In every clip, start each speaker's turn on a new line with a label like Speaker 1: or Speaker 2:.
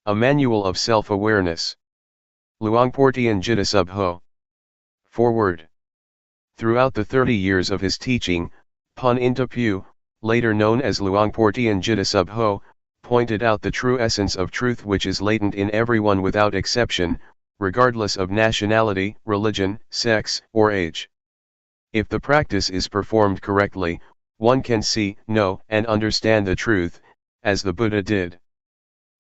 Speaker 1: A Manual of Self-Awareness. Luangpor Teean Jita Subho. Foreword. Throughout the 30 years of his teaching, Pun Intapu, later known as Luangpor Teean Jita Subho, pointed out the true essence of truth which is latent in everyone without exception, regardless of nationality, religion, sex, or age. If the practice is performed correctly, one can see, know, and understand the truth, as the Buddha did.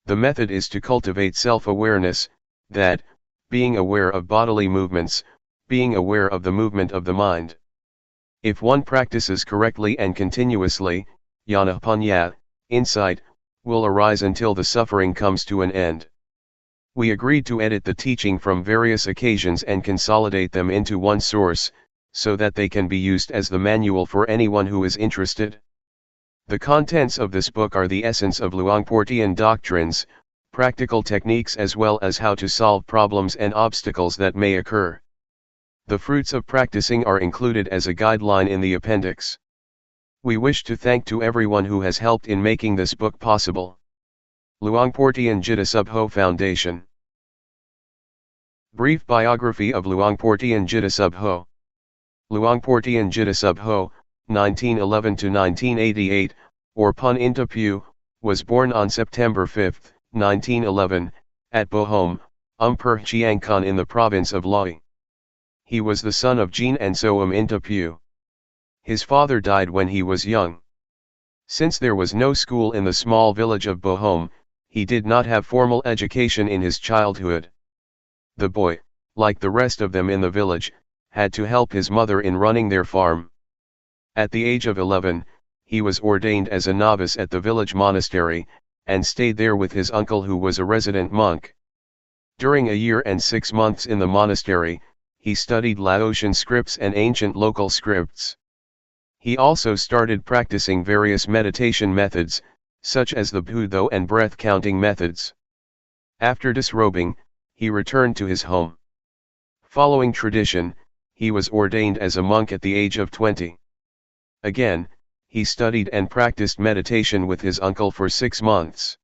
Speaker 1: The method is to cultivate self-awareness, that, being aware of bodily movements, being aware of the movement of the mind. If one practices correctly and continuously, jnana panya, insight, will arise until the suffering comes to an end. We agreed to edit the teaching from various occasions and consolidate them into one source, so that they can be used as the manual for anyone who is interested. The contents of this book are the essence of Luangpor Teean doctrines, practical techniques as well as how to solve problems and obstacles that may occur. The fruits of practicing are included as a guideline in the appendix. We wish to thank to everyone who has helped in making this book possible. Luangpor Teean Jita Subho Foundation. Brief biography of Luangpor Teean Jita Subho. Luangpor Teean Jita Subho, 1911 to 1988, or Pun Intapu, was born on September 5, 1911, at Bohom, Luangpur Chiangkan in the province of Laos. He was the son of Jean and Soam Intapu. His father died when he was young. Since there was no school in the small village of Bohom, he did not have formal education in his childhood. The boy, like the rest of them in the village, had to help his mother in running their farm. At the age of 11, he was ordained as a novice at the village monastery, and stayed there with his uncle who was a resident monk. During a year and 6 months in the monastery, he studied Laotian scripts and ancient local scripts. He also started practicing various meditation methods, such as the Budo and breath-counting methods. After disrobing, he returned to his home. Following tradition, he was ordained as a monk at the age of 20. Again, he studied and practiced meditation with his uncle for 6 months.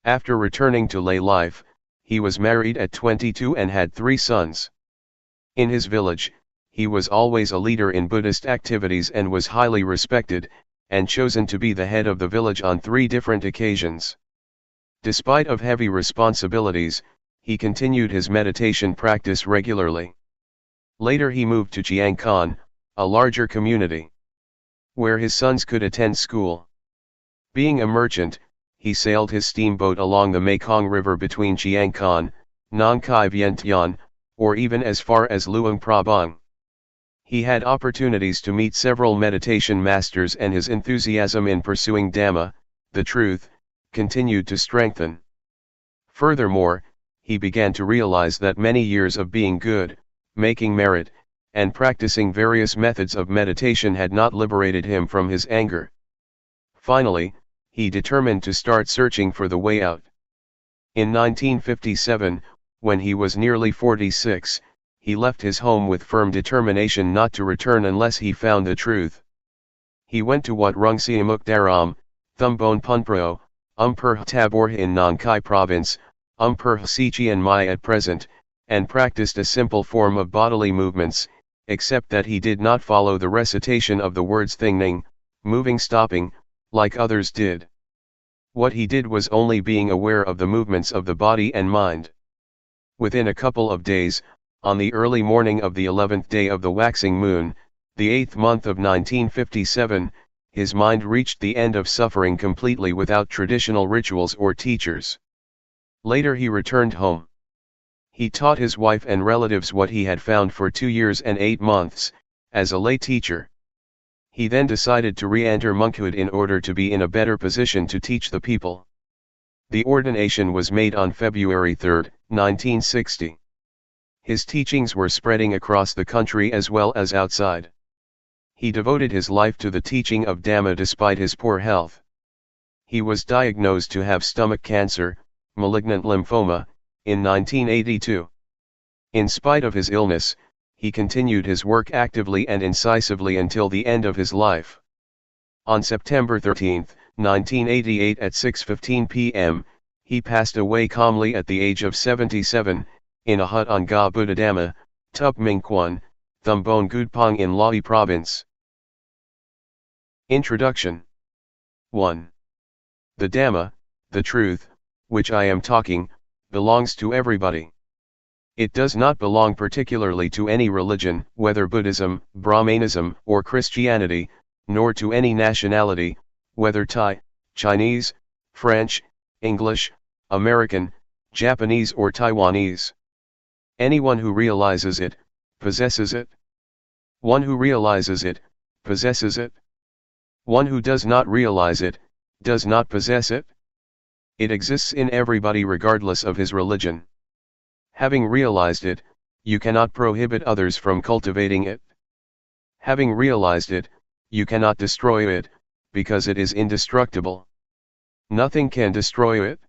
Speaker 1: After returning to lay life, he was married at 22 and had 3 sons. In his village, he was always a leader in Buddhist activities and was highly respected, and chosen to be the head of the village on 3 different occasions. Despite of heavy responsibilities, he continued his meditation practice regularly. Later he moved to Chiangkan, a larger community, where his sons could attend school. Being a merchant, he sailed his steamboat along the Mekong River between Chiangkan, Nong Khai Vientiane, or even as far as Luang Prabang. He had opportunities to meet several meditation masters, and his enthusiasm in pursuing Dhamma, the truth, continued to strengthen. Furthermore, he began to realize that many years of being good, making merit, and practicing various methods of meditation had not liberated him from his anger. Finally, he determined to start searching for the way out. In 1957, when he was nearly 46, he left his home with firm determination not to return unless he found the truth. He went to Wat Rung Siamuk Daram, Thumbon Punpro, Luangpur Tabor in Nong Khai province, Luangpur Sichian Mai at present, and practiced a simple form of bodily movements, except that he did not follow the recitation of the words thingning, moving, stopping, like others did. What he did was only being aware of the movements of the body and mind. Within a couple of days, on the early morning of the 11th day of the waxing moon, the 8th month of 1957, his mind reached the end of suffering completely without traditional rituals or teachers. Later he returned home. He taught his wife and relatives what he had found for 2 years and 8 months, as a lay teacher. He then decided to re-enter monkhood in order to be in a better position to teach the people. The ordination was made on February 3, 1960. His teachings were spreading across the country as well as outside. He devoted his life to the teaching of Dhamma despite his poor health. He was diagnosed to have stomach cancer, malignant lymphoma, in 1982. In spite of his illness, he continued his work actively and incisively until the end of his life. On September 13, 1988 at 6:15 p.m., he passed away calmly at the age of 77, in a hut on Ga Buddhadhamma, Tup Minh Quan, Thumbone Gudpong in Lahi Province. Introduction. 1. The Dhamma, the truth, which I am talking, belongs to everybody. It does not belong particularly to any religion, whether Buddhism, Brahmanism, or Christianity, nor to any nationality, whether Thai, Chinese, French, English, American, Japanese or Taiwanese. Anyone who realizes it, possesses it. One who realizes it, possesses it. One who does not realize it, does not possess it. It exists in everybody regardless of his religion. Having realized it, you cannot prohibit others from cultivating it. Having realized it, you cannot destroy it, because it is indestructible. Nothing can destroy it.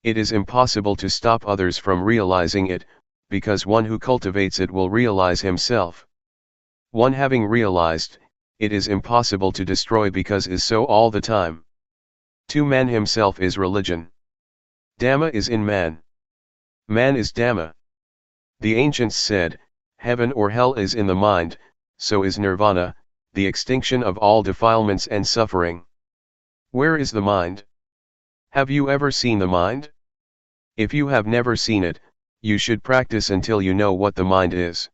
Speaker 1: It is impossible to stop others from realizing it, because one who cultivates it will realize himself. One having realized, it is impossible to destroy because is so all the time. To man himself is religion. Dhamma is in man. Man is Dhamma. The ancients said, heaven or hell is in the mind, so is nirvana, the extinction of all defilements and suffering. Where is the mind? Have you ever seen the mind? If you have never seen it, you should practice until you know what the mind is.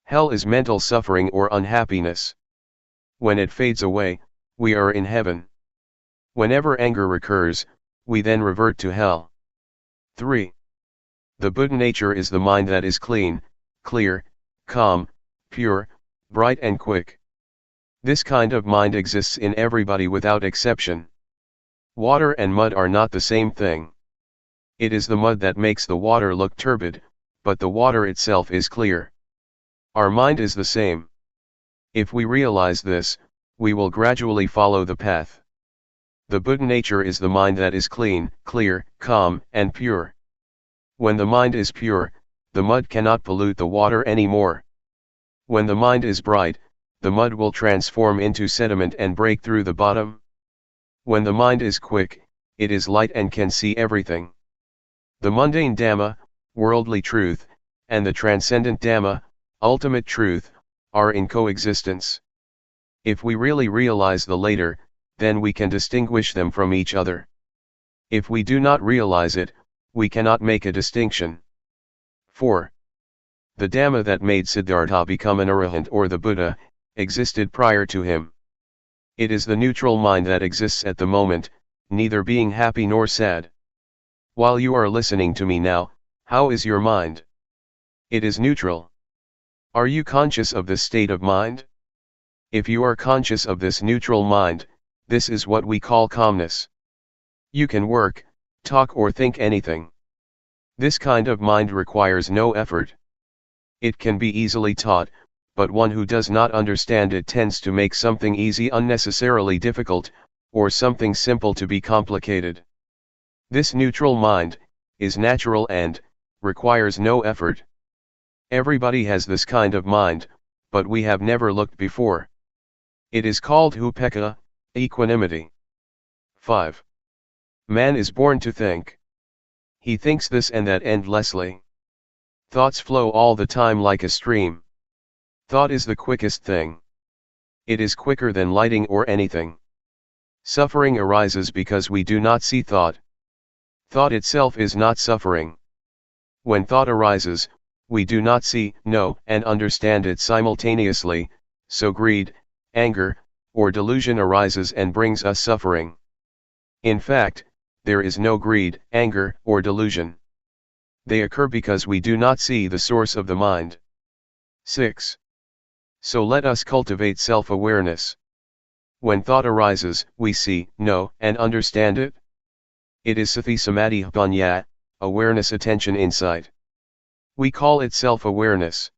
Speaker 1: Hell is mental suffering or unhappiness. When it fades away, we are in heaven. Whenever anger recurs, we then revert to hell. 3. The Buddha nature is the mind that is clean, clear, calm, pure, bright and quick. This kind of mind exists in everybody without exception. Water and mud are not the same thing. It is the mud that makes the water look turbid, but the water itself is clear. Our mind is the same. If we realize this, we will gradually follow the path. The Buddha nature is the mind that is clean, clear, calm, and pure. When the mind is pure, the mud cannot pollute the water anymore. When the mind is bright, the mud will transform into sediment and break through the bottom. When the mind is quick, it is light and can see everything. The mundane Dhamma, worldly truth, and the transcendent Dhamma, ultimate truth, are in coexistence. If we really realize the latter, then we can distinguish them from each other. If we do not realize it, we cannot make a distinction. 4. The Dhamma that made Siddhartha become an arahant or the Buddha, existed prior to him. It is the neutral mind that exists at the moment, neither being happy nor sad. While you are listening to me now, how is your mind? It is neutral. Are you conscious of this state of mind? If you are conscious of this neutral mind, this is what we call calmness. You can work, talk or think anything. This kind of mind requires no effort. It can be easily taught, but one who does not understand it tends to make something easy unnecessarily difficult, or something simple to be complicated. This neutral mind is natural and requires no effort. Everybody has this kind of mind, but we have never looked before. It is called upekkha, equanimity. 5. Man is born to think. He thinks this and that endlessly. Thoughts flow all the time like a stream. Thought is the quickest thing. It is quicker than lighting or anything. Suffering arises because we do not see thought. Thought itself is not suffering. When thought arises, we do not see, know, and understand it simultaneously, so greed, anger, or delusion arises and brings us suffering. In fact, there is no greed, anger, or delusion. They occur because we do not see the source of the mind. 6. So let us cultivate self-awareness. When thought arises, we see, know, and understand it. It is sati samadhi panya, awareness, attention, insight. We call it self-awareness.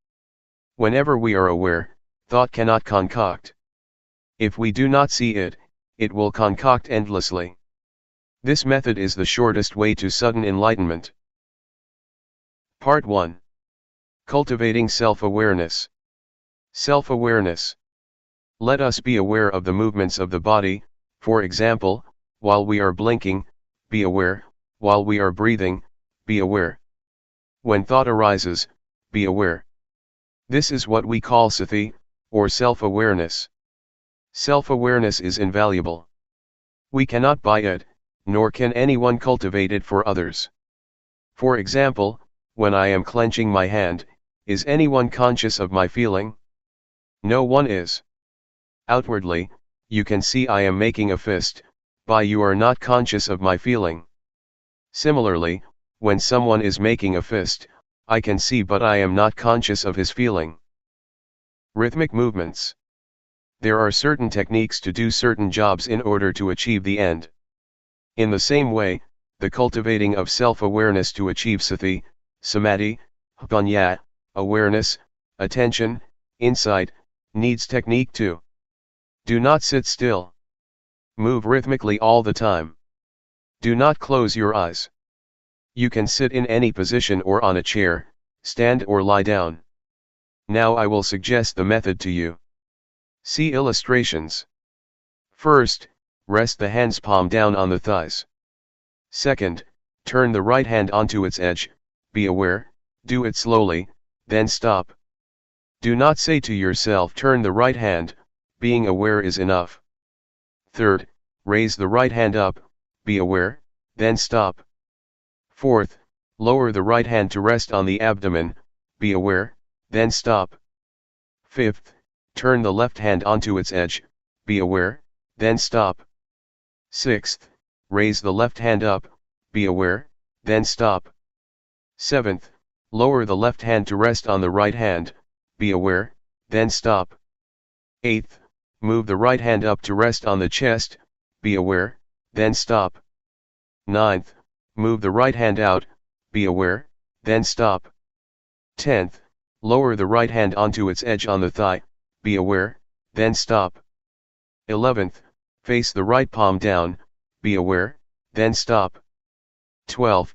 Speaker 1: Whenever we are aware, thought cannot concoct. If we do not see it, it will concoct endlessly. This method is the shortest way to sudden enlightenment. Part 1. Cultivating self-awareness. Self-awareness. Let us be aware of the movements of the body, for example, while we are blinking, be aware, while we are breathing, be aware. When thought arises, be aware. This is what we call sati, or self-awareness. Self-awareness is invaluable. We cannot buy it, nor can anyone cultivate it for others. For example, when I am clenching my hand, is anyone conscious of my feeling? No one is. Outwardly, you can see I am making a fist, but you are not conscious of my feeling. Similarly, when someone is making a fist, I can see but I am not conscious of his feeling. Rhythmic movements. There are certain techniques to do certain jobs in order to achieve the end. In the same way, the cultivating of self-awareness to achieve sati, samadhi, panya, awareness, attention, insight, needs technique too. Do not sit still. Move rhythmically all the time. Do not close your eyes. You can sit in any position or on a chair, stand or lie down. Now I will suggest the method to you. See illustrations. First, rest the hand's palm down on the thighs. Second, turn the right hand onto its edge, be aware, do it slowly, then stop. Do not say to yourself turn the right hand, being aware is enough. Third, raise the right hand up, be aware, then stop. Fourth, lower the right hand to rest on the abdomen, be aware, then stop. Fifth, turn the left hand onto its edge, be aware, then stop. Sixth, raise the left hand up, be aware, then stop. Seventh, lower the left hand to rest on the right hand, be aware, then stop. Eighth, move the right hand up to rest on the chest, be aware, then stop. Ninth, move the right hand out, be aware, then stop. 10th, lower the right hand onto its edge on the thigh, be aware, then stop. 11th, face the right palm down, be aware, then stop. 12th,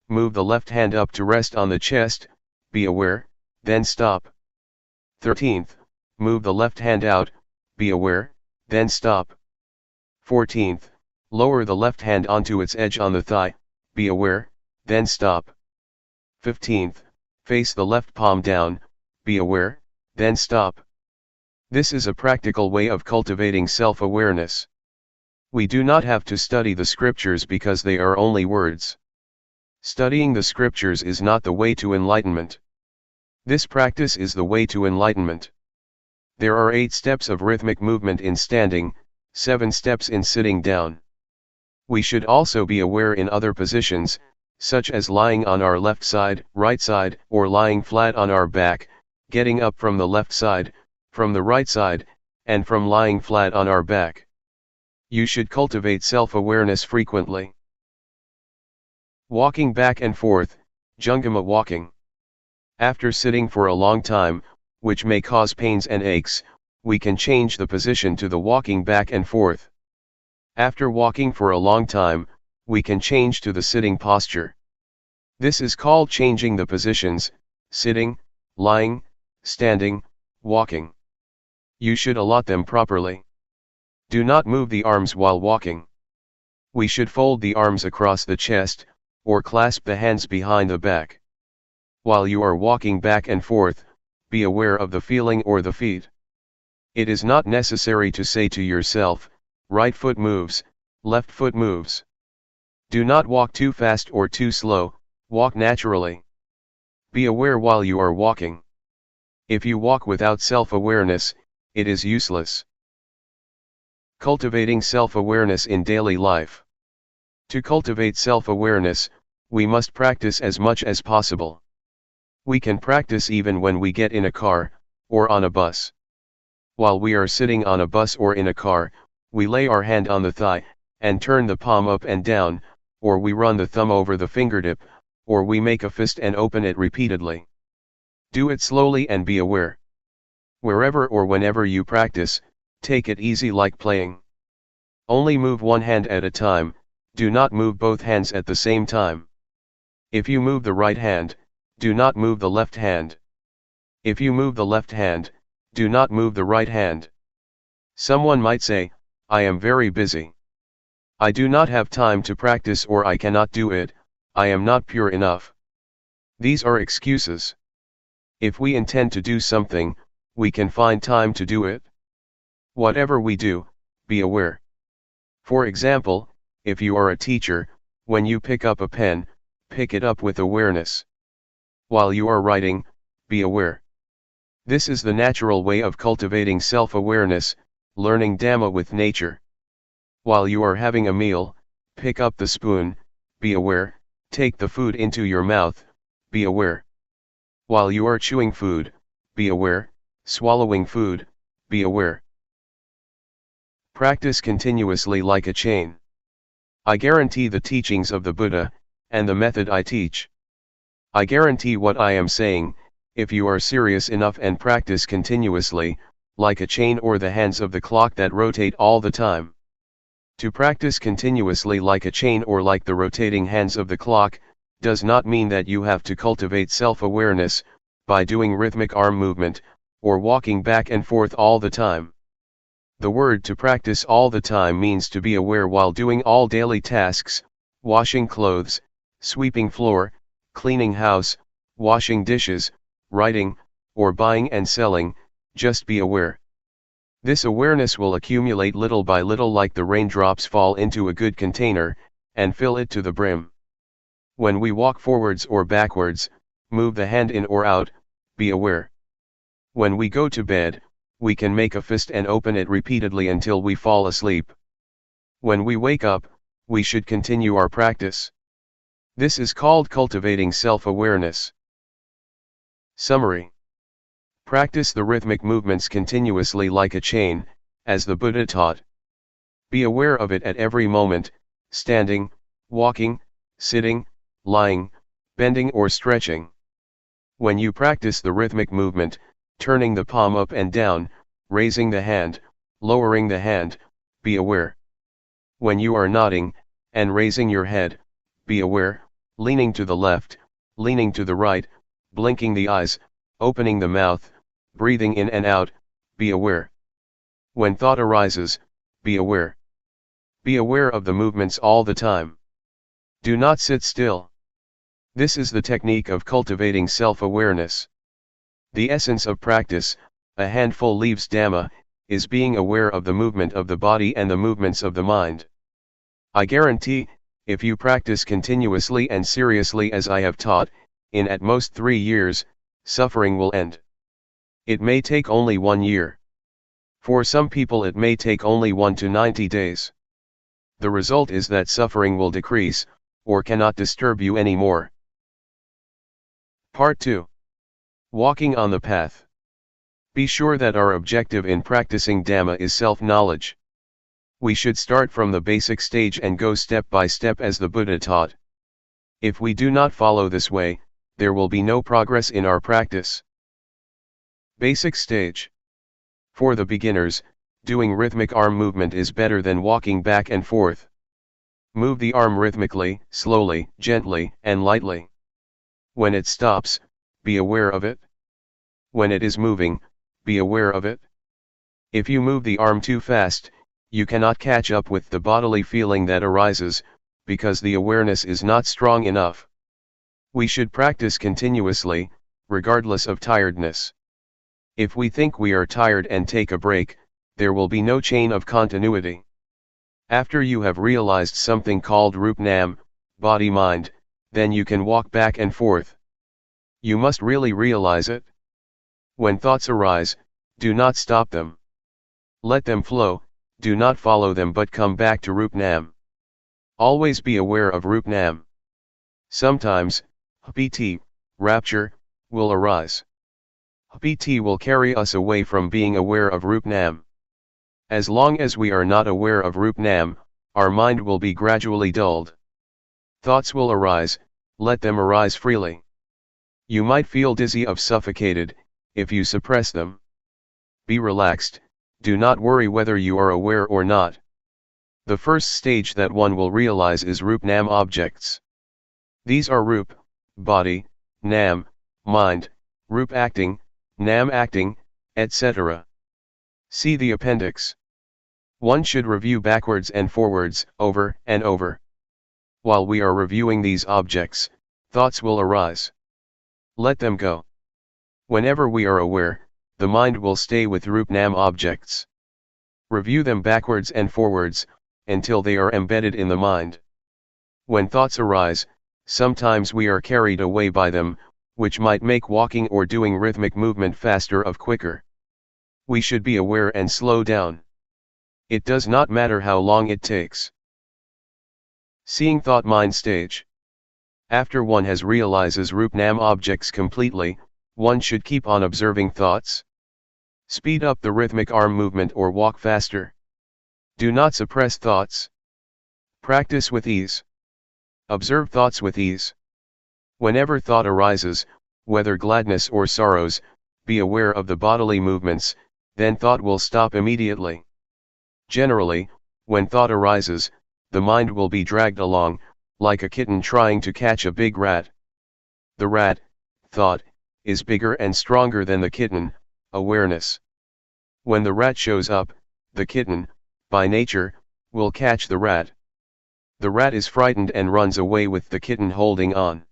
Speaker 1: move the left hand up to rest on the chest, be aware, then stop. 13th, move the left hand out, be aware, then stop. 14th, lower the left hand onto its edge on the thigh, be aware, then stop. 15th, face the left palm down, be aware, then stop. This is a practical way of cultivating self-awareness. We do not have to study the scriptures because they are only words. Studying the scriptures is not the way to enlightenment. This practice is the way to enlightenment. There are 8 steps of rhythmic movement in standing, 7 steps in sitting down. We should also be aware in other positions, such as lying on our left side, right side, or lying flat on our back, getting up from the left side, from the right side, and from lying flat on our back. You should cultivate self-awareness frequently. Walking back and forth, Jungama walking. After sitting for a long time, which may cause pains and aches, we can change the position to the walking back and forth. After walking for a long time, we can change to the sitting posture. This is called changing the positions, sitting, lying, standing, walking. You should allot them properly. Do not move the arms while walking. We should fold the arms across the chest, or clasp the hands behind the back. While you are walking back and forth, be aware of the feeling or the feet. It is not necessary to say to yourself, right foot moves, left foot moves. Do not walk too fast or too slow, walk naturally. Be aware while you are walking. If you walk without self-awareness, it is useless. Cultivating self-awareness in daily life. To cultivate self-awareness, we must practice as much as possible. We can practice even when we get in a car, or on a bus. While we are sitting on a bus or in a car, we lay our hand on the thigh, and turn the palm up and down, or we run the thumb over the fingertip, or we make a fist and open it repeatedly. Do it slowly and be aware. Wherever or whenever you practice, take it easy like playing. Only move one hand at a time, do not move both hands at the same time. If you move the right hand, do not move the left hand. If you move the left hand, do not move the right hand. Someone might say, I am very busy. I do not have time to practice, or I cannot do it, I am not pure enough. These are excuses. If we intend to do something, we can find time to do it. Whatever we do, be aware. For example, if you are a teacher, when you pick up a pen, pick it up with awareness. While you are writing, be aware. This is the natural way of cultivating self-awareness, learning Dhamma with nature. While you are having a meal, pick up the spoon, be aware, take the food into your mouth, be aware. While you are chewing food, be aware, swallowing food, be aware. Practice continuously like a chain. I guarantee the teachings of the Buddha, and the method I teach. I guarantee what I am saying, if you are serious enough and practice continuously, like a chain or the hands of the clock that rotate all the time. To practice continuously like a chain or like the rotating hands of the clock, does not mean that you have to cultivate self-awareness, by doing rhythmic arm movement, or walking back and forth all the time. The word to practice all the time means to be aware while doing all daily tasks, washing clothes, sweeping floor, cleaning house, washing dishes, writing, or buying and selling, just be aware. This awareness will accumulate little by little like the raindrops fall into a good container, and fill it to the brim. When we walk forwards or backwards, move the hand in or out, be aware. When we go to bed, we can make a fist and open it repeatedly until we fall asleep. When we wake up, we should continue our practice. This is called cultivating self-awareness. Summary. Practice the rhythmic movements continuously like a chain, as the Buddha taught. Be aware of it at every moment, standing, walking, sitting, lying, bending or stretching. When you practice the rhythmic movement, turning the palm up and down, raising the hand, lowering the hand, be aware. When you are nodding, and raising your head, be aware, leaning to the left, leaning to the right, blinking the eyes, opening the mouth, breathing in and out, be aware. When thought arises, be aware. Be aware of the movements all the time. Do not sit still. This is the technique of cultivating self-awareness. The essence of practice, a handful leaves Dhamma, is being aware of the movement of the body and the movements of the mind. I guarantee, if you practice continuously and seriously as I have taught, in at most 3 years, suffering will end. It may take only 1 year. For some people it may take only 1 to 90 days. The result is that suffering will decrease, or cannot disturb you anymore. Part 2. Walking on the path. Be sure that our objective in practicing Dhamma is self-knowledge. We should start from the basic stage and go step by step as the Buddha taught. If we do not follow this way, there will be no progress in our practice. Basic stage. For the beginners, doing rhythmic arm movement is better than walking back and forth. Move the arm rhythmically, slowly, gently, and lightly. When it stops, be aware of it. When it is moving, be aware of it. If you move the arm too fast, you cannot catch up with the bodily feeling that arises, because the awareness is not strong enough. We should practice continuously, regardless of tiredness. If we think we are tired and take a break, there will be no chain of continuity. After you have realized something called Rup-Nam, body-mind, then you can walk back and forth. You must really realize it. When thoughts arise, do not stop them. Let them flow, do not follow them but come back to Rup-Nam. Always be aware of Rup-Nam. Sometimes, piti, rapture, will arise. PT will carry us away from being aware of Rup Nam. As long as we are not aware of Rup Nam, our mind will be gradually dulled. Thoughts will arise, let them arise freely. You might feel dizzy or suffocated, if you suppress them. Be relaxed, do not worry whether you are aware or not. The first stage that one will realize is Rup Nam objects. These are Rup, body, Nam, mind, Rup acting, Nam acting, etc. See the appendix. One should review backwards and forwards, over and over. While we are reviewing these objects, thoughts will arise. Let them go. Whenever we are aware, the mind will stay with Rup Nam objects. Review them backwards and forwards, until they are embedded in the mind. When thoughts arise, sometimes we are carried away by them, which might make walking or doing rhythmic movement faster or quicker. We should be aware and slow down. It does not matter how long it takes. Seeing thought mind stage. After one has realizes Rup Nam objects completely, one should keep on observing thoughts. Speed up the rhythmic arm movement or walk faster. Do not suppress thoughts. Practice with ease. Observe thoughts with ease. Whenever thought arises, whether gladness or sorrows, be aware of the bodily movements, then thought will stop immediately. Generally, when thought arises, the mind will be dragged along, like a kitten trying to catch a big rat. The rat, thought, is bigger and stronger than the kitten, awareness. When the rat shows up, the kitten, by nature, will catch the rat. The rat is frightened and runs away with the kitten holding on.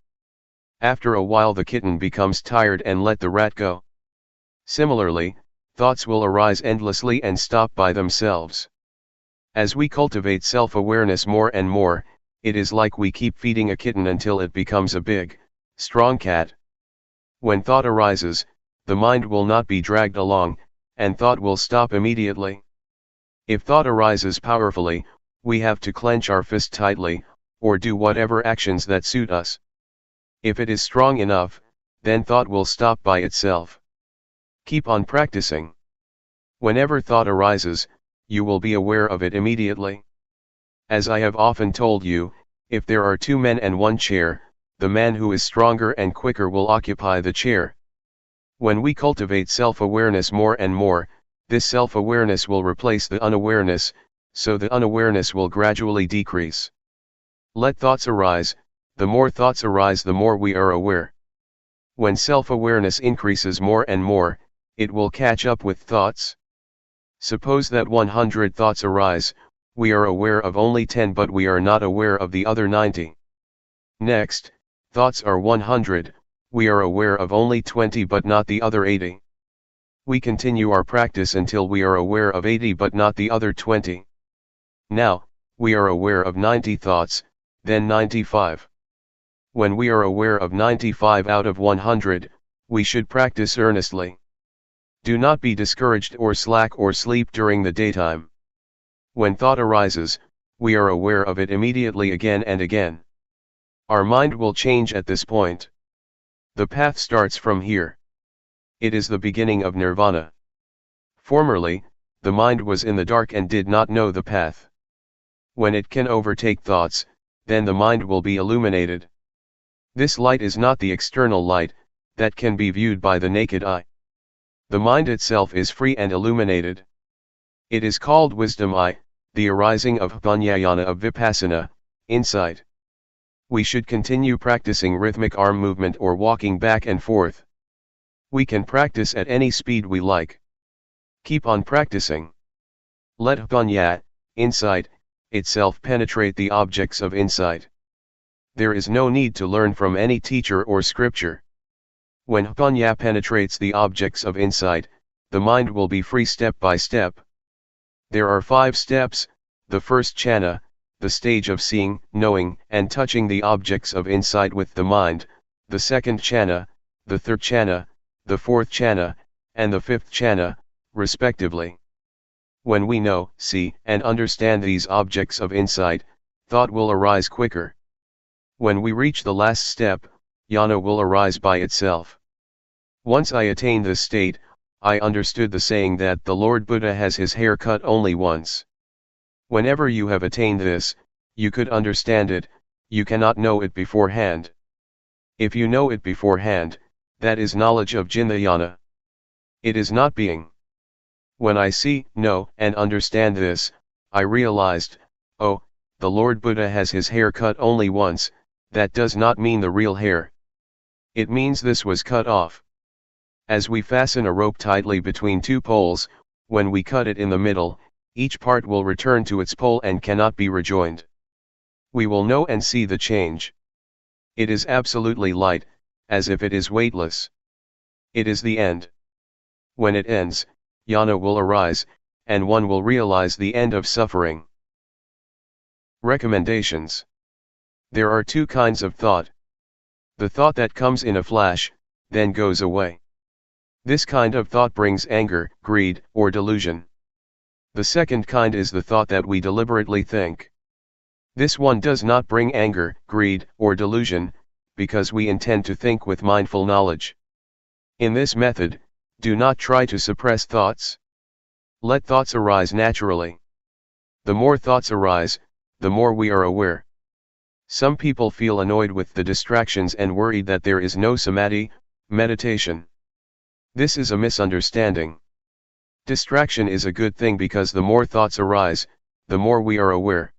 Speaker 1: After a while the kitten becomes tired and let the rat go. Similarly, thoughts will arise endlessly and stop by themselves. As we cultivate self-awareness more and more, it is like we keep feeding a kitten until it becomes a big, strong cat. When thought arises, the mind will not be dragged along, and thought will stop immediately. If thought arises powerfully, we have to clench our fist tightly, or do whatever actions that suit us. If it is strong enough, then thought will stop by itself. Keep on practicing. Whenever thought arises, you will be aware of it immediately. As I have often told you, if there are two men and one chair, the man who is stronger and quicker will occupy the chair. When we cultivate self-awareness more and more, this self-awareness will replace the unawareness, so the unawareness will gradually decrease. Let thoughts arise. The more thoughts arise, the more we are aware. When self-awareness increases more and more, it will catch up with thoughts. Suppose that 100 thoughts arise, we are aware of only 10 but we are not aware of the other 90. Next, thoughts are 100, we are aware of only 20 but not the other 80. We continue our practice until we are aware of 80 but not the other 20. Now, we are aware of 90 thoughts, then 95. When we are aware of 95 out of 100, we should practice earnestly. Do not be discouraged or slack or sleep during the daytime. When thought arises, we are aware of it immediately again and again. Our mind will change at this point. The path starts from here. It is the beginning of nirvana. Formerly, the mind was in the dark and did not know the path. When it can overtake thoughts, then the mind will be illuminated. This light is not the external light, that can be viewed by the naked eye. The mind itself is free and illuminated. It is called wisdom eye, the arising of Jnana of Vipassana, insight. We should continue practicing rhythmic arm movement or walking back and forth. We can practice at any speed we like. Keep on practicing. Let Jnana, insight, itself penetrate the objects of insight. There is no need to learn from any teacher or scripture. When Jnana penetrates the objects of insight, the mind will be free step by step. There are 5 steps. The first jhana, the stage of seeing, knowing, and touching the objects of insight with the mind, the second jhana, the third jhana, the fourth jhana, and the fifth jhana, respectively. When we know, see, and understand these objects of insight, thought will arise quicker. When we reach the last step, jnana will arise by itself. Once I attained this state, I understood the saying that the Lord Buddha has his hair cut only once. Whenever you have attained this, you could understand it, you cannot know it beforehand. If you know it beforehand, that is knowledge of Jnana. It is not being. When I see, know, and understand this, I realized, oh, the Lord Buddha has his hair cut only once. That does not mean the real hair. It means this was cut off. As we fasten a rope tightly between two poles, when we cut it in the middle, each part will return to its pole and cannot be rejoined. We will know and see the change. It is absolutely light, as if it is weightless. It is the end. When it ends, jnana will arise, and one will realize the end of suffering. Recommendations. There are two kinds of thought. The thought that comes in a flash, then goes away. This kind of thought brings anger, greed, or delusion. The second kind is the thought that we deliberately think. This one does not bring anger, greed, or delusion, because we intend to think with mindful knowledge. In this method, do not try to suppress thoughts. Let thoughts arise naturally. The more thoughts arise, the more we are aware. Some people feel annoyed with the distractions and worried that there is no samadhi, meditation. This is a misunderstanding. Distraction is a good thing because the more thoughts arise, the more we are aware.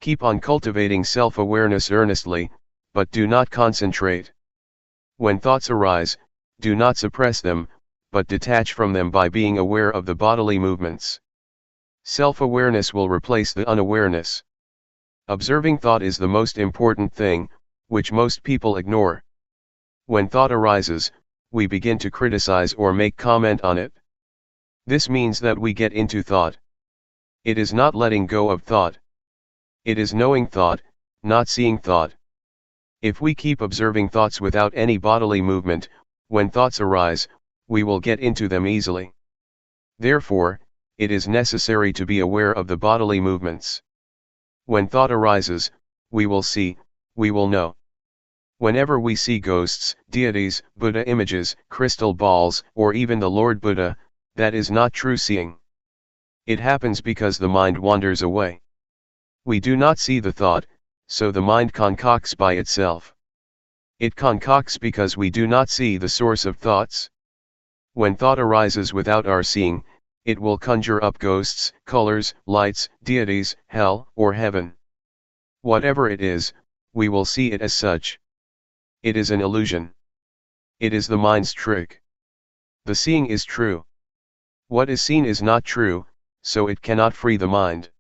Speaker 1: Keep on cultivating self-awareness earnestly, but do not concentrate. When thoughts arise, do not suppress them, but detach from them by being aware of the bodily movements. Self-awareness will replace the unawareness. Observing thought is the most important thing, which most people ignore. When thought arises, we begin to criticize or make comment on it. This means that we get into thought. It is not letting go of thought. It is knowing thought, not seeing thought. If we keep observing thoughts without any bodily movement, when thoughts arise, we will get into them easily. Therefore, it is necessary to be aware of the bodily movements. When thought arises, we will see, we will know. Whenever we see ghosts, deities, Buddha images, crystal balls, or even the Lord Buddha, that is not true seeing. It happens because the mind wanders away. We do not see the thought, so the mind concocts by itself. It concocts because we do not see the source of thoughts. When thought arises without our seeing, it will conjure up ghosts, colors, lights, deities, hell, or heaven. Whatever it is, we will see it as such. It is an illusion. It is the mind's trick. The seeing is true. What is seen is not true, so it cannot free the mind.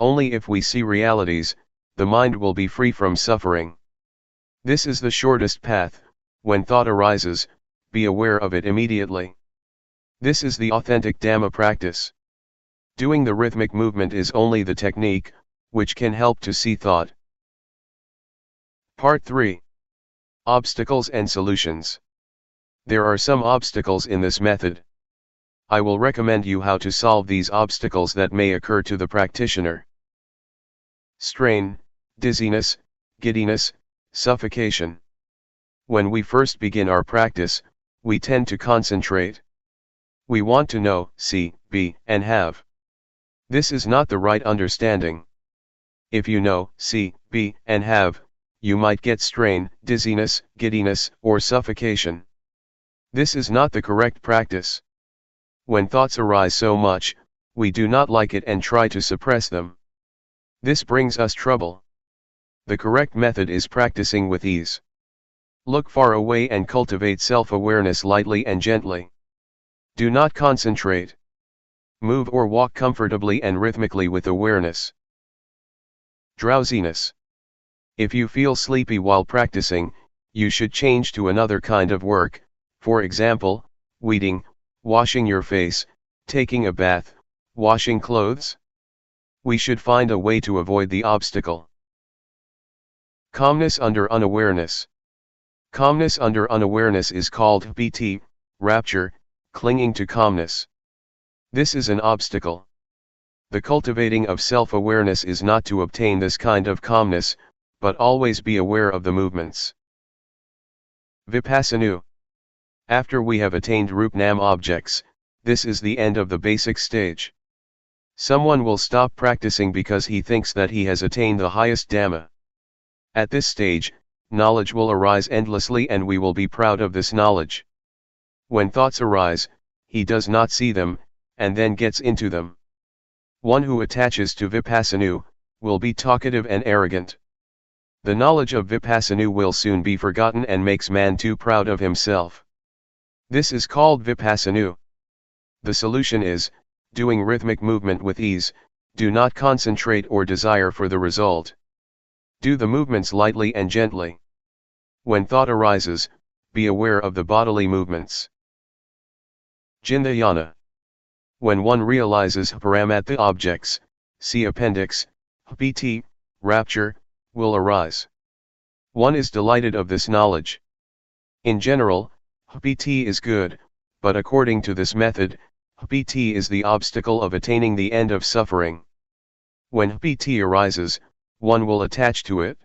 Speaker 1: Only if we see realities, the mind will be free from suffering. This is the shortest path. When thought arises, be aware of it immediately. This is the authentic Dhamma practice. Doing the rhythmic movement is only the technique, which can help to see thought. Part 3. Obstacles and solutions. There are some obstacles in this method. I will recommend you how to solve these obstacles that may occur to the practitioner. Strain, dizziness, giddiness, suffocation. When we first begin our practice, we tend to concentrate. We want to know, see, be, and have. This is not the right understanding. If you know, see, be, and have, you might get strain, dizziness, giddiness, or suffocation. This is not the correct practice. When thoughts arise so much, we do not like it and try to suppress them. This brings us trouble. The correct method is practicing with ease. Look far away and cultivate self-awareness lightly and gently. Do not concentrate. Move or walk comfortably and rhythmically with awareness. Drowsiness. If you feel sleepy while practicing, you should change to another kind of work, for example, weeding, washing your face, taking a bath, washing clothes. We should find a way to avoid the obstacle. Calmness under unawareness. Calmness under unawareness is called BT, rapture, clinging to calmness. This is an obstacle. The cultivating of self-awareness is not to obtain this kind of calmness, but always be aware of the movements. Vipassana. After we have attained Rupnam objects, this is the end of the basic stage. Someone will stop practicing because he thinks that he has attained the highest Dhamma. At this stage, knowledge will arise endlessly and we will be proud of this knowledge. When thoughts arise, he does not see them, and then gets into them. One who attaches to Vipassana will be talkative and arrogant. The knowledge of Vipassana will soon be forgotten and makes man too proud of himself. This is called Vipassana. The solution is, doing rhythmic movement with ease, do not concentrate or desire for the result. Do the movements lightly and gently. When thought arises, be aware of the bodily movements. Jnana. When one realizes paramatha objects, see appendix, pt, rapture, will arise. One is delighted of this knowledge. In general, pt is good, but according to this method, pt is the obstacle of attaining the end of suffering. When pt arises, one will attach to it.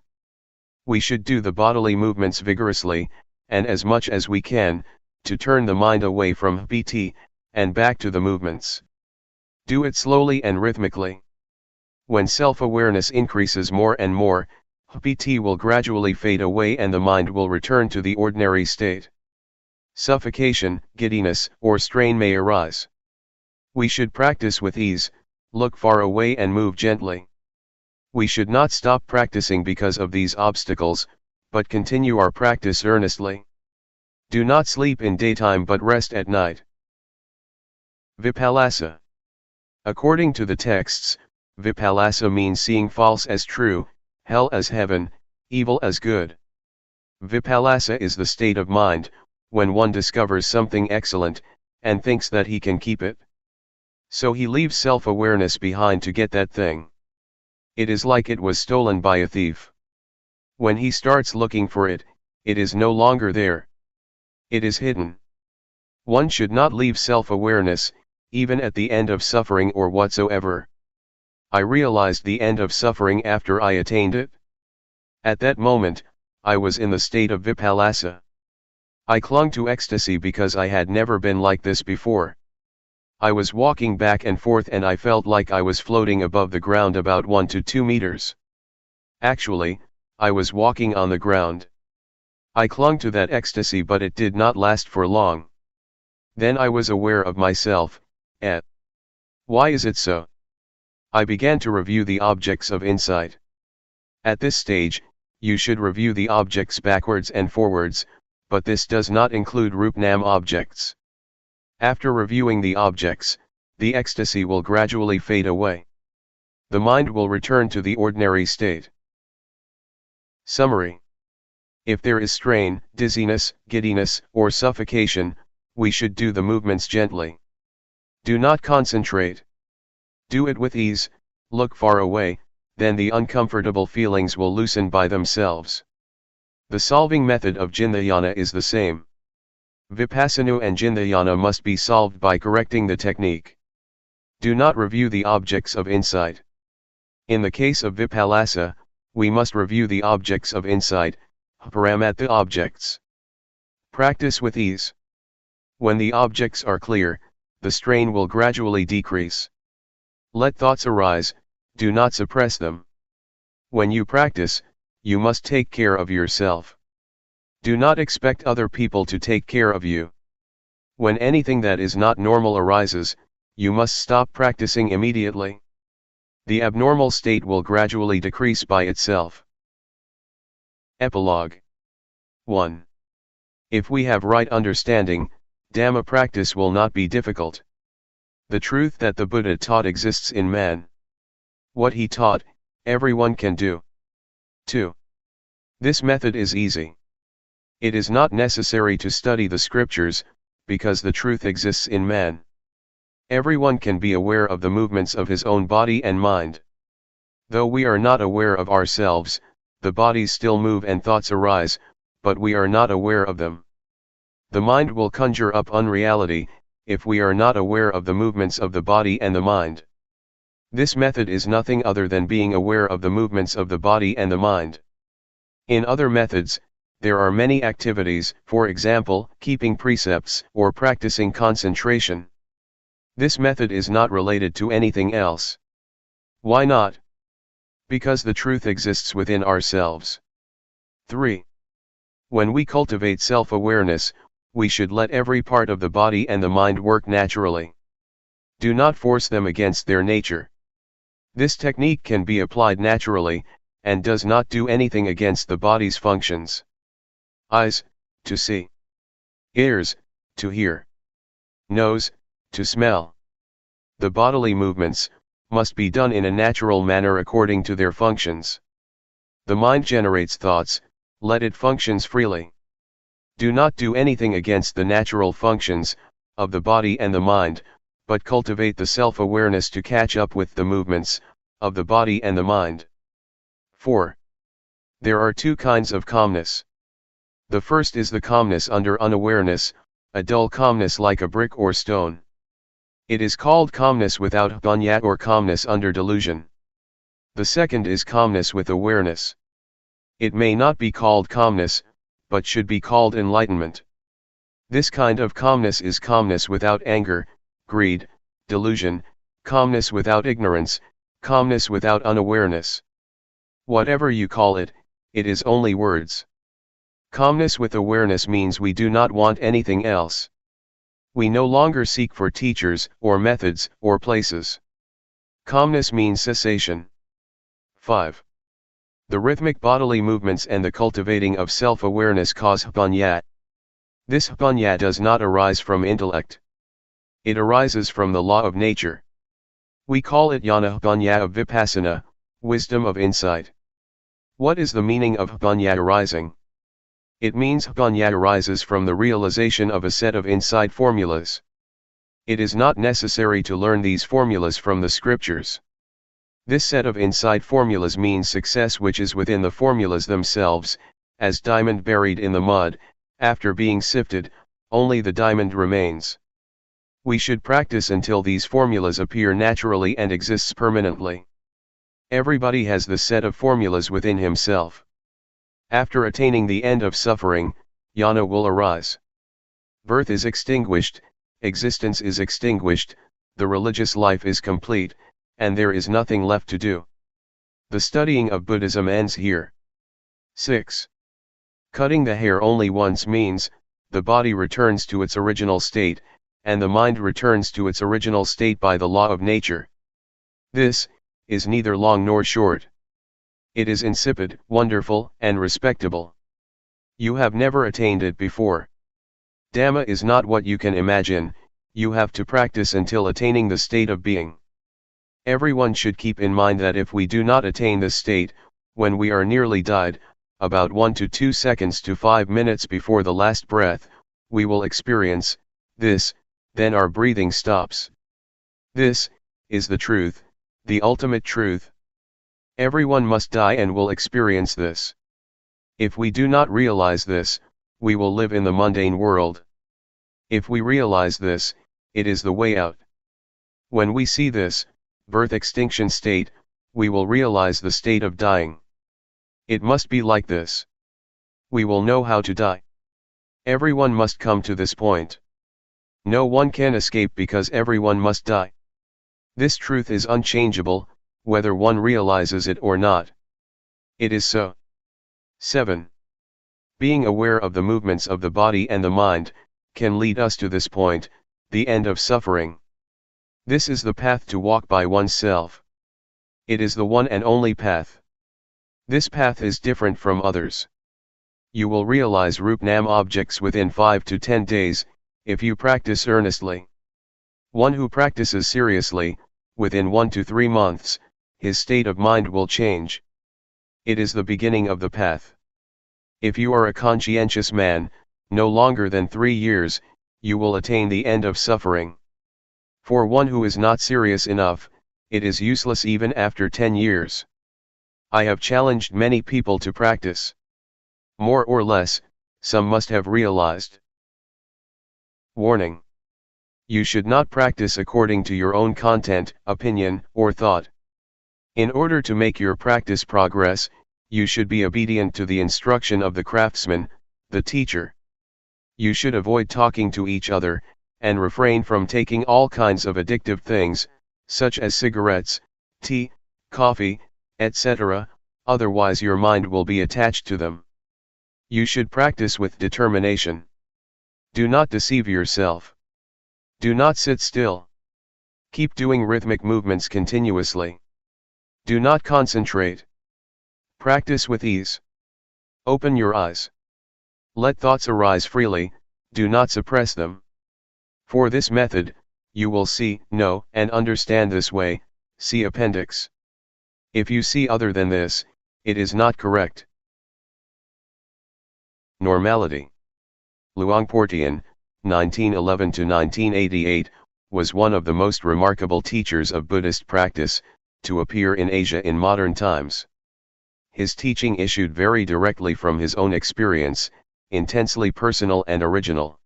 Speaker 1: We should do the bodily movements vigorously, and as much as we can, to turn the mind away from pt, and back to the movements. Do it slowly and rhythmically. When self-awareness increases more and more, pt will gradually fade away and the mind will return to the ordinary state. Suffocation, giddiness, or strain may arise. We should practice with ease, look far away and move gently. We should not stop practicing because of these obstacles, but continue our practice earnestly. Do not sleep in daytime but rest at night. Vipassana. According to the texts, Vipassana means seeing false as true, hell as heaven, evil as good. Vipassana is the state of mind, when one discovers something excellent, and thinks that he can keep it. So he leaves self-awareness behind to get that thing. It is like it was stolen by a thief. When he starts looking for it, it is no longer there. It is hidden. One should not leave self-awareness, even at the end of suffering or whatsoever. I realized the end of suffering after I attained it. At that moment, I was in the state of Vipassana. I clung to ecstasy because I had never been like this before. I was walking back and forth and I felt like I was floating above the ground about 1 to 2 meters. Actually, I was walking on the ground. I clung to that ecstasy but it did not last for long. Then I was aware of myself. Why is it so? I began to review the objects of insight. At this stage, you should review the objects backwards and forwards, but this does not include Rupnam objects. After reviewing the objects, the ecstasy will gradually fade away. The mind will return to the ordinary state. Summary. If there is strain, dizziness, giddiness, or suffocation, we should do the movements gently. Do not concentrate. Do it with ease, look far away, then the uncomfortable feelings will loosen by themselves. The solving method of Jnana is the same. Vipassana and Jnana must be solved by correcting the technique. Do not review the objects of insight. In the case of Vipassana, we must review the objects of insight, paramatha objects. Practice with ease. When the objects are clear, the strain will gradually decrease. Let thoughts arise, do not suppress them. When you practice, you must take care of yourself. Do not expect other people to take care of you. When anything that is not normal arises, you must stop practicing immediately. The abnormal state will gradually decrease by itself. Epilogue. 1. If we have right understanding, Dhamma practice will not be difficult. The truth that the Buddha taught exists in man. What he taught, everyone can do. 2. This method is easy. It is not necessary to study the scriptures, because the truth exists in man. Everyone can be aware of the movements of his own body and mind. Though we are not aware of ourselves, the bodies still move and thoughts arise, but we are not aware of them. The mind will conjure up unreality, if we are not aware of the movements of the body and the mind. This method is nothing other than being aware of the movements of the body and the mind. In other methods, There are many activities, for example, keeping precepts or practicing concentration. This method is not related to anything else. Why not? Because the truth exists within ourselves. 3. When we cultivate self-awareness, we should let every part of the body and the mind work naturally. Do not force them against their nature. This technique can be applied naturally, and does not do anything against the body's functions. Eyes, to see. Ears, to hear. Nose, to smell. The bodily movements must be done in a natural manner according to their functions. The mind generates thoughts, let it functions freely. Do not do anything against the natural functions of the body and the mind, but cultivate the self-awareness to catch up with the movements of the body and the mind. 4. There are two kinds of calmness. The first is the calmness under unawareness, a dull calmness like a brick or stone. It is called calmness without bhunya or calmness under delusion. The second is calmness with awareness. It may not be called calmness, but should be called enlightenment. This kind of calmness is calmness without anger, greed, delusion, calmness without ignorance, calmness without unawareness. Whatever you call it, it is only words. Calmness with awareness means we do not want anything else. We no longer seek for teachers, or methods, or places. Calmness means cessation. 5. The rhythmic bodily movements and the cultivating of self-awareness cause bhunya. This bhunya does not arise from intellect. It arises from the law of nature. We call it jnana bhunya of Vipassana, wisdom of insight. What is the meaning of bhunya arising? It means bhunya arises from the realization of a set of insight formulas. It is not necessary to learn these formulas from the scriptures. This set of insight formulas means success which is within the formulas themselves, as diamond buried in the mud, after being sifted, only the diamond remains. We should practice until these formulas appear naturally and exists permanently. Everybody has the set of formulas within himself. After attaining the end of suffering, jnana will arise. Birth is extinguished, existence is extinguished, the religious life is complete, and there is nothing left to do. The studying of Buddhism ends here. 6. Cutting the hair only once means, the body returns to its original state, and the mind returns to its original state by the law of nature. This is neither long nor short. It is insipid, wonderful, and respectable. You have never attained it before. Dhamma is not what you can imagine, you have to practice until attaining the state of being. Everyone should keep in mind that if we do not attain this state, when we are nearly died, about 1 to 2 seconds to 5 minutes before the last breath, we will experience this, then our breathing stops. This is the truth, the ultimate truth. Everyone must die and will experience this. If we do not realize this, we will live in the mundane world. If we realize this, it is the way out. When we see this, birth extinction state, we will realize the state of dying. It must be like this. We will know how to die. Everyone must come to this point. No one can escape because everyone must die. This truth is unchangeable, whether one realizes it or not. It is so. 7. Being aware of the movements of the body and the mind, can lead us to this point, the end of suffering. This is the path to walk by oneself. It is the one and only path. This path is different from others. You will realize Rup-Nam objects within 5 to 10 days, if you practice earnestly. One who practices seriously, within 1 to 3 months, his state of mind will change. It is the beginning of the path. If you are a conscientious man, no longer than 3 years, you will attain the end of suffering. For one who is not serious enough, it is useless even after 10 years. I have challenged many people to practice. More or less, some must have realized. Warning. You should not practice according to your own content, opinion, or thought. In order to make your practice progress, You should be obedient to the instruction of the craftsman, the teacher. You should avoid talking to each other, and refrain from taking all kinds of addictive things, such as cigarettes, tea, coffee, etc., otherwise your mind will be attached to them. You should practice with determination. Do not deceive yourself. Do not sit still. Keep doing rhythmic movements continuously. Do not concentrate. Practice with ease. Open your eyes. Let thoughts arise freely, do not suppress them. For this method, you will see, know, and understand this way, see appendix. If you see other than this, it is not correct. Normality. Luangpor Teean, 1911–1988, was one of the most remarkable teachers of Buddhist practice, to appear in Asia in modern times. His teaching issued very directly from his own experience, intensely personal and original.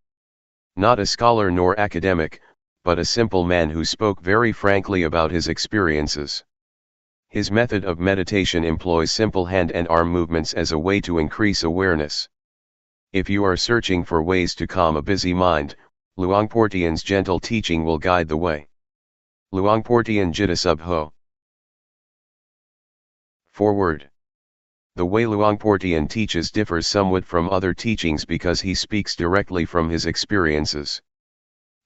Speaker 1: Not a scholar nor academic, but a simple man who spoke very frankly about his experiences. His method of meditation employs simple hand and arm movements as a way to increase awareness. If you are searching for ways to calm a busy mind, Luangpor Teean's gentle teaching will guide the way. Luangpor Teean Jitta Sub Ho. Forward. The way Luangpor Teean teaches differs somewhat from other teachings because he speaks directly from his experiences.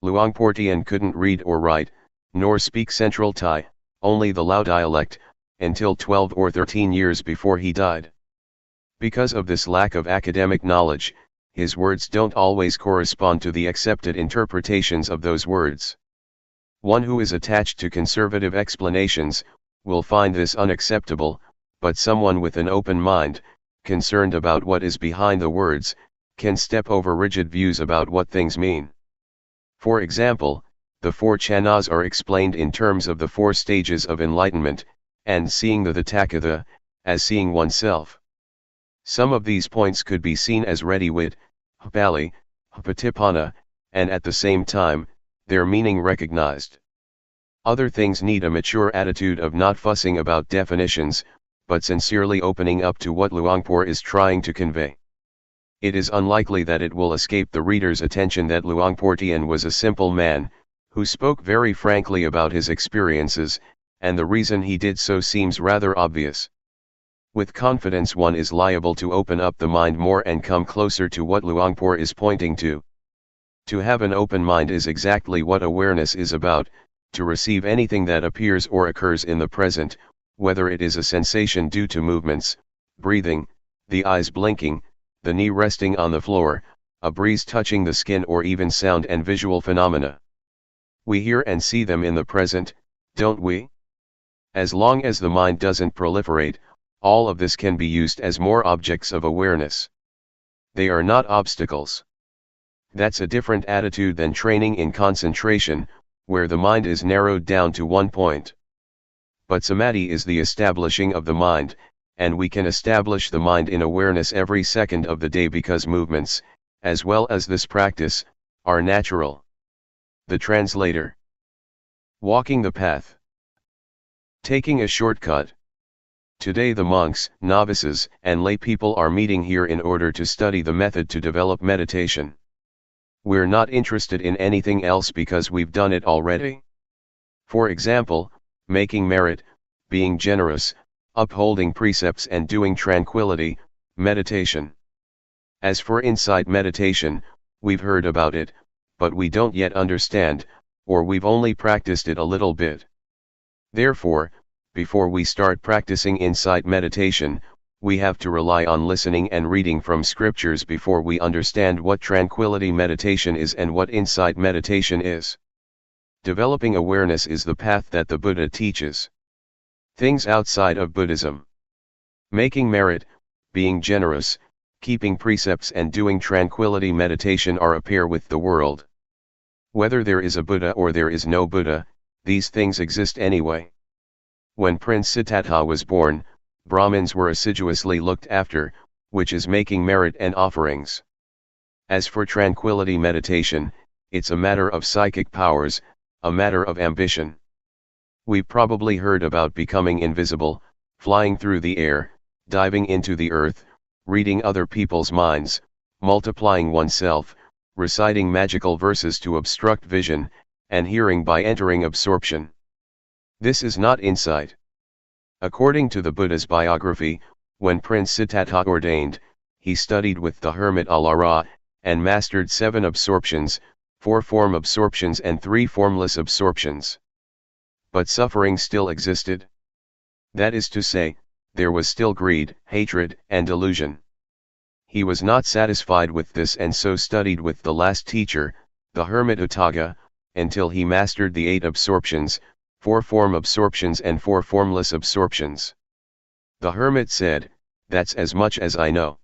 Speaker 1: Luangpor Teean couldn't read or write, nor speak Central Thai, only the Lao dialect, until 12 or 13 years before he died. Because of this lack of academic knowledge, his words don't always correspond to the accepted interpretations of those words. One who is attached to conservative explanations will find this unacceptable, but someone with an open mind, concerned about what is behind the words, can step over rigid views about what things mean. For example, the 4 chanas are explained in terms of the 4 stages of enlightenment, and seeing the Tathagata, as seeing oneself. Some of these points could be seen as ready-wit, Pali, Patipana, and at the same time, their meaning recognized. Other things need a mature attitude of not fussing about definitions, but sincerely opening up to what Luangpor is trying to convey. It is unlikely that it will escape the reader's attention that Luangpor Teean was a simple man, who spoke very frankly about his experiences, and the reason he did so seems rather obvious. With confidence one is liable to open up the mind more and come closer to what Luangpor is pointing to. To have an open mind is exactly what awareness is about, to receive anything that appears or occurs in the present, whether it is a sensation due to movements, breathing, the eyes blinking, the knee resting on the floor, a breeze touching the skin, or even sound and visual phenomena. We hear and see them in the present, don't we? As long as the mind doesn't proliferate, all of this can be used as more objects of awareness. They are not obstacles. That's a different attitude than training in concentration, where the mind is narrowed down to one point. But samadhi is the establishing of the mind, and we can establish the mind in awareness every second of the day because movements, as well as this practice, are natural. The translator. Walking the path. Taking a shortcut. Today the monks, novices, and lay people are meeting here in order to study the method to develop meditation. We're not interested in anything else because we've done it already. For example, making merit, being generous, upholding precepts and doing tranquility, meditation. As for insight meditation, we've heard about it, but we don't yet understand, or we've only practiced it a little bit. Therefore, before we start practicing insight meditation, we have to rely on listening and reading from scriptures before we understand what tranquility meditation is and what insight meditation is. Developing awareness is the path that the Buddha teaches. Things outside of Buddhism. Making merit, being generous, keeping precepts and doing tranquility meditation are a pair with the world. Whether there is a Buddha or there is no Buddha, these things exist anyway. When Prince Siddhartha was born, Brahmins were assiduously looked after, which is making merit and offerings. As for tranquility meditation, it's a matter of psychic powers, a matter of ambition. We've probably heard about becoming invisible, flying through the air, diving into the earth, reading other people's minds, multiplying oneself, reciting magical verses to obstruct vision, and hearing by entering absorption. This is not insight. According to the Buddha's biography, when Prince Siddhartha ordained, he studied with the hermit Alara, and mastered 7 absorptions, 4 form absorptions and 3 formless absorptions. But suffering still existed. That is to say, there was still greed, hatred, and delusion. He was not satisfied with this and so studied with the last teacher, the hermit Utthaga, until he mastered the 8 absorptions, 4 form absorptions and 4 formless absorptions. The hermit said, "That's as much as I know."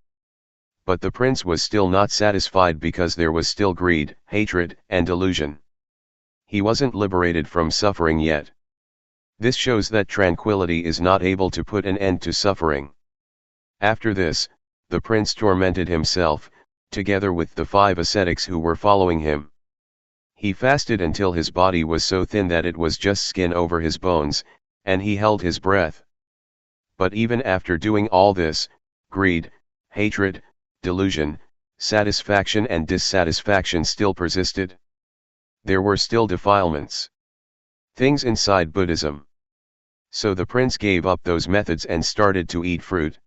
Speaker 1: But the prince was still not satisfied because there was still greed, hatred, and delusion. He wasn't liberated from suffering yet. This shows that tranquility is not able to put an end to suffering. After this, the prince tormented himself, together with the 5 ascetics who were following him. He fasted until his body was so thin that it was just skin over his bones, and he held his breath. But even after doing all this, greed, hatred, delusion, satisfaction and dissatisfaction still persisted. There were still defilements. Things inside Buddhism. So the prince gave up those methods and started to eat fruit.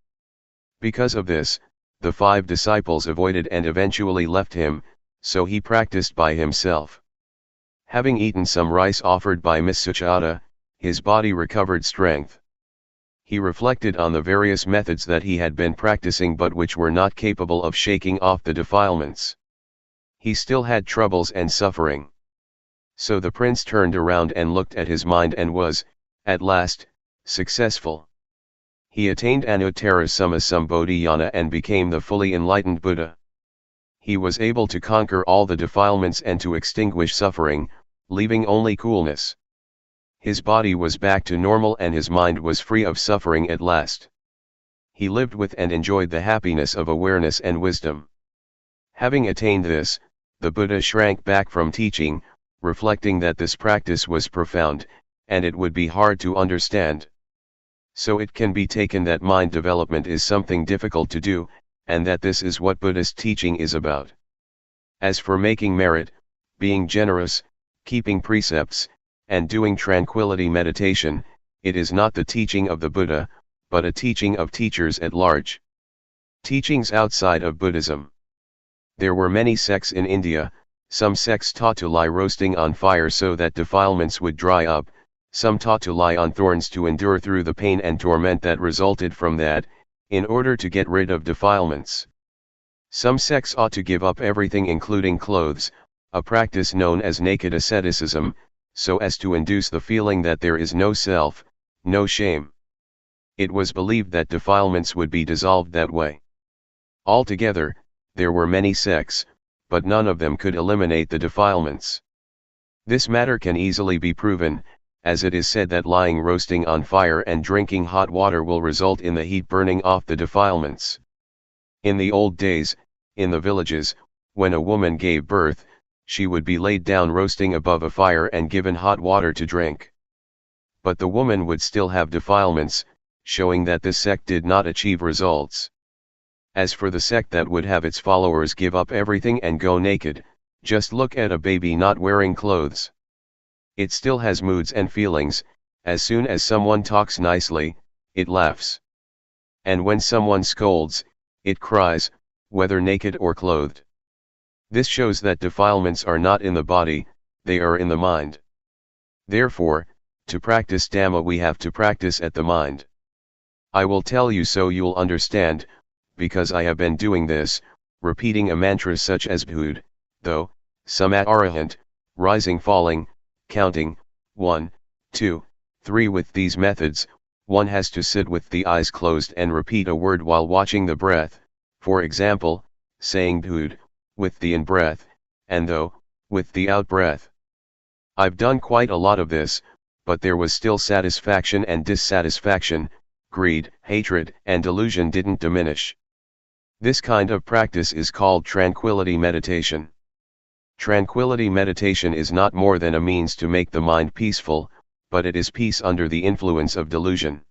Speaker 1: Because of this, the 5 disciples avoided and eventually left him, so he practiced by himself. Having eaten some rice offered by Miss Suchata, his body recovered strength. He reflected on the various methods that he had been practicing but which were not capable of shaking off the defilements. He still had troubles and suffering. So the prince turned around and looked at his mind and was, at last, successful. He attained Anuttara Sammasambodhiyana and became the fully enlightened Buddha. He was able to conquer all the defilements and to extinguish suffering, leaving only coolness. His body was back to normal and his mind was free of suffering at last. He lived with and enjoyed the happiness of awareness and wisdom. Having attained this, the Buddha shrank back from teaching, reflecting that this practice was profound, and it would be hard to understand. So it can be taken that mind development is something difficult to do, and that this is what Buddhist teaching is about. As for making merit, being generous, keeping precepts, and doing tranquility meditation, it is not the teaching of the Buddha, but a teaching of teachers at large. Teachings outside of Buddhism. There were many sects in India. Some sects taught to lie roasting on fire so that defilements would dry up, some taught to lie on thorns to endure through the pain and torment that resulted from that, in order to get rid of defilements. Some sects ought to give up everything including clothes, a practice known as naked asceticism, so as to induce the feeling that there is no self, no shame. It was believed that defilements would be dissolved that way. Altogether, there were many sects, but none of them could eliminate the defilements. This matter can easily be proven, as it is said that lying roasting on fire and drinking hot water will result in the heat burning off the defilements. In the old days, in the villages, when a woman gave birth, she would be laid down roasting above a fire and given hot water to drink. But the woman would still have defilements, showing that this sect did not achieve results. As for the sect that would have its followers give up everything and go naked, just look at a baby not wearing clothes. It still has moods and feelings. As soon as someone talks nicely, it laughs. And when someone scolds, it cries, whether naked or clothed. This shows that defilements are not in the body, they are in the mind. Therefore, to practice Dhamma we have to practice at the mind. I will tell you so you'll understand, because I have been doing this, repeating a mantra such as Bhud, though, Samat Arahant, rising falling, counting, 1, 2, 3 with these methods, one has to sit with the eyes closed and repeat a word while watching the breath, for example, saying Bhud, with the in-breath, and though, with the out-breath. I've done quite a lot of this, but there was still satisfaction and dissatisfaction, greed, hatred, and delusion didn't diminish. This kind of practice is called tranquility meditation. Tranquility meditation is not more than a means to make the mind peaceful, but it is peace under the influence of delusion.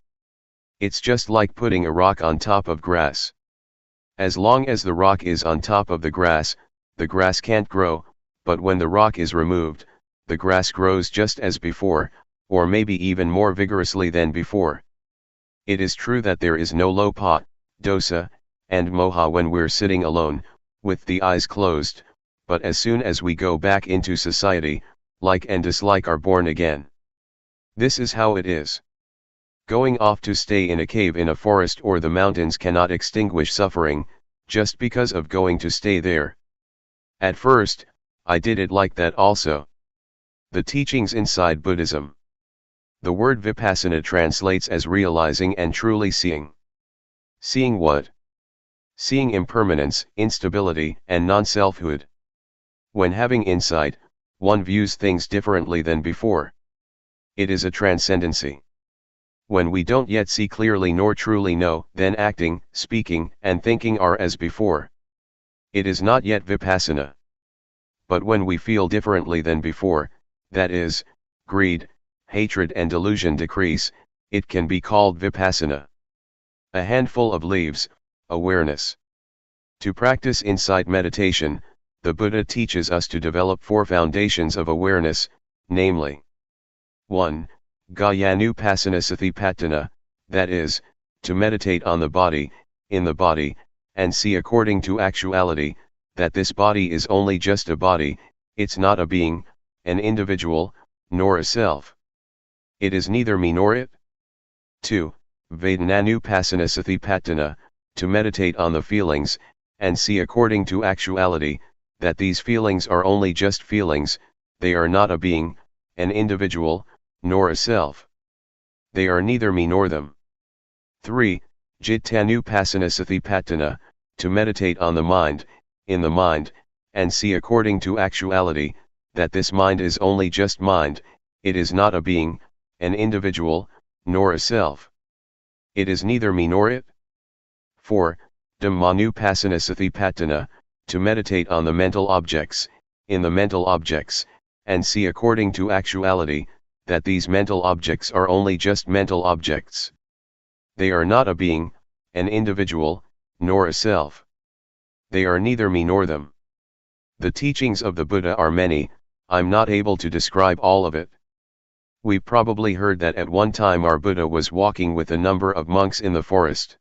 Speaker 1: It's just like putting a rock on top of grass. As long as the rock is on top of the grass can't grow, but when the rock is removed, the grass grows just as before, or maybe even more vigorously than before. It is true that there is no lopa, dosa, and moha when we're sitting alone, with the eyes closed, but as soon as we go back into society, like and dislike are born again. This is how it is. Going off to stay in a cave in a forest or the mountains cannot extinguish suffering, just because of going to stay there. At first, I did it like that also. The teachings inside Buddhism. The word Vipassana translates as realizing and truly seeing. Seeing what? Seeing impermanence, instability, and non-selfhood. When having insight, one views things differently than before. It is a transcendency. When we don't yet see clearly nor truly know, then acting, speaking, and thinking are as before. It is not yet Vipassana. But when we feel differently than before, that is, greed, hatred and delusion decrease, it can be called Vipassana. A handful of leaves, awareness. To practice insight meditation, the Buddha teaches us to develop 4 foundations of awareness, namely 1. Gayanupassana Satipatthana, that is, to meditate on the body, in the body, and see according to actuality, that this body is only just a body, it's not a being, an individual, nor a self. It is neither me nor it. 2. Vedananupassana Satipatthana, to meditate on the feelings, and see according to actuality, that these feelings are only just feelings, they are not a being, an individual, nor a self. They are neither me nor them. 3. Jittanupassana Satipatthana, to meditate on the mind, in the mind, and see according to actuality, that this mind is only just mind, it is not a being, an individual, nor a self. It is neither me nor it. 4. Dhammanupassana Satipatthana, to meditate on the mental objects, in the mental objects, and see according to actuality, that these mental objects are only just mental objects. They are not a being, an individual, nor a self. They are neither me nor them. The teachings of the Buddha are many, I'm not able to describe all of it. We probably heard that at one time our Buddha was walking with a number of monks in the forest.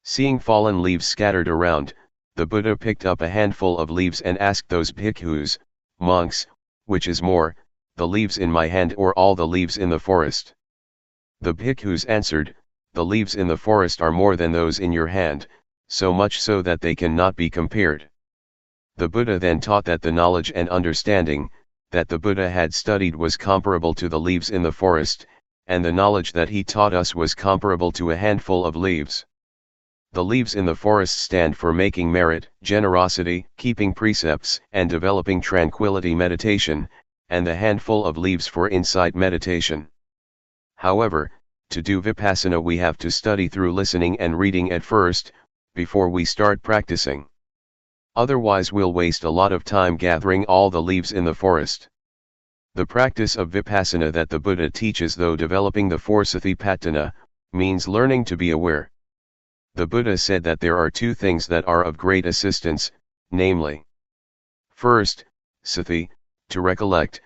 Speaker 1: Seeing fallen leaves scattered around, the Buddha picked up a handful of leaves and asked those bhikkhus, monks, which is more, the leaves in my hand or all the leaves in the forest? The bhikkhus answered, the leaves in the forest are more than those in your hand, so much so that they cannot be compared. The Buddha then taught that the knowledge and understanding that the Buddha had studied was comparable to the leaves in the forest, and the knowledge that he taught us was comparable to a handful of leaves. The leaves in the forest stand for making merit, generosity, keeping precepts, and developing tranquility meditation, and the handful of leaves for insight meditation. However, to do Vipassana we have to study through listening and reading at first, before we start practicing. Otherwise we'll waste a lot of time gathering all the leaves in the forest. The practice of Vipassana that the Buddha teaches, though developing the 4 Satipatthana, means learning to be aware. The Buddha said that there are 2 things that are of great assistance, namely, first, sati, to recollect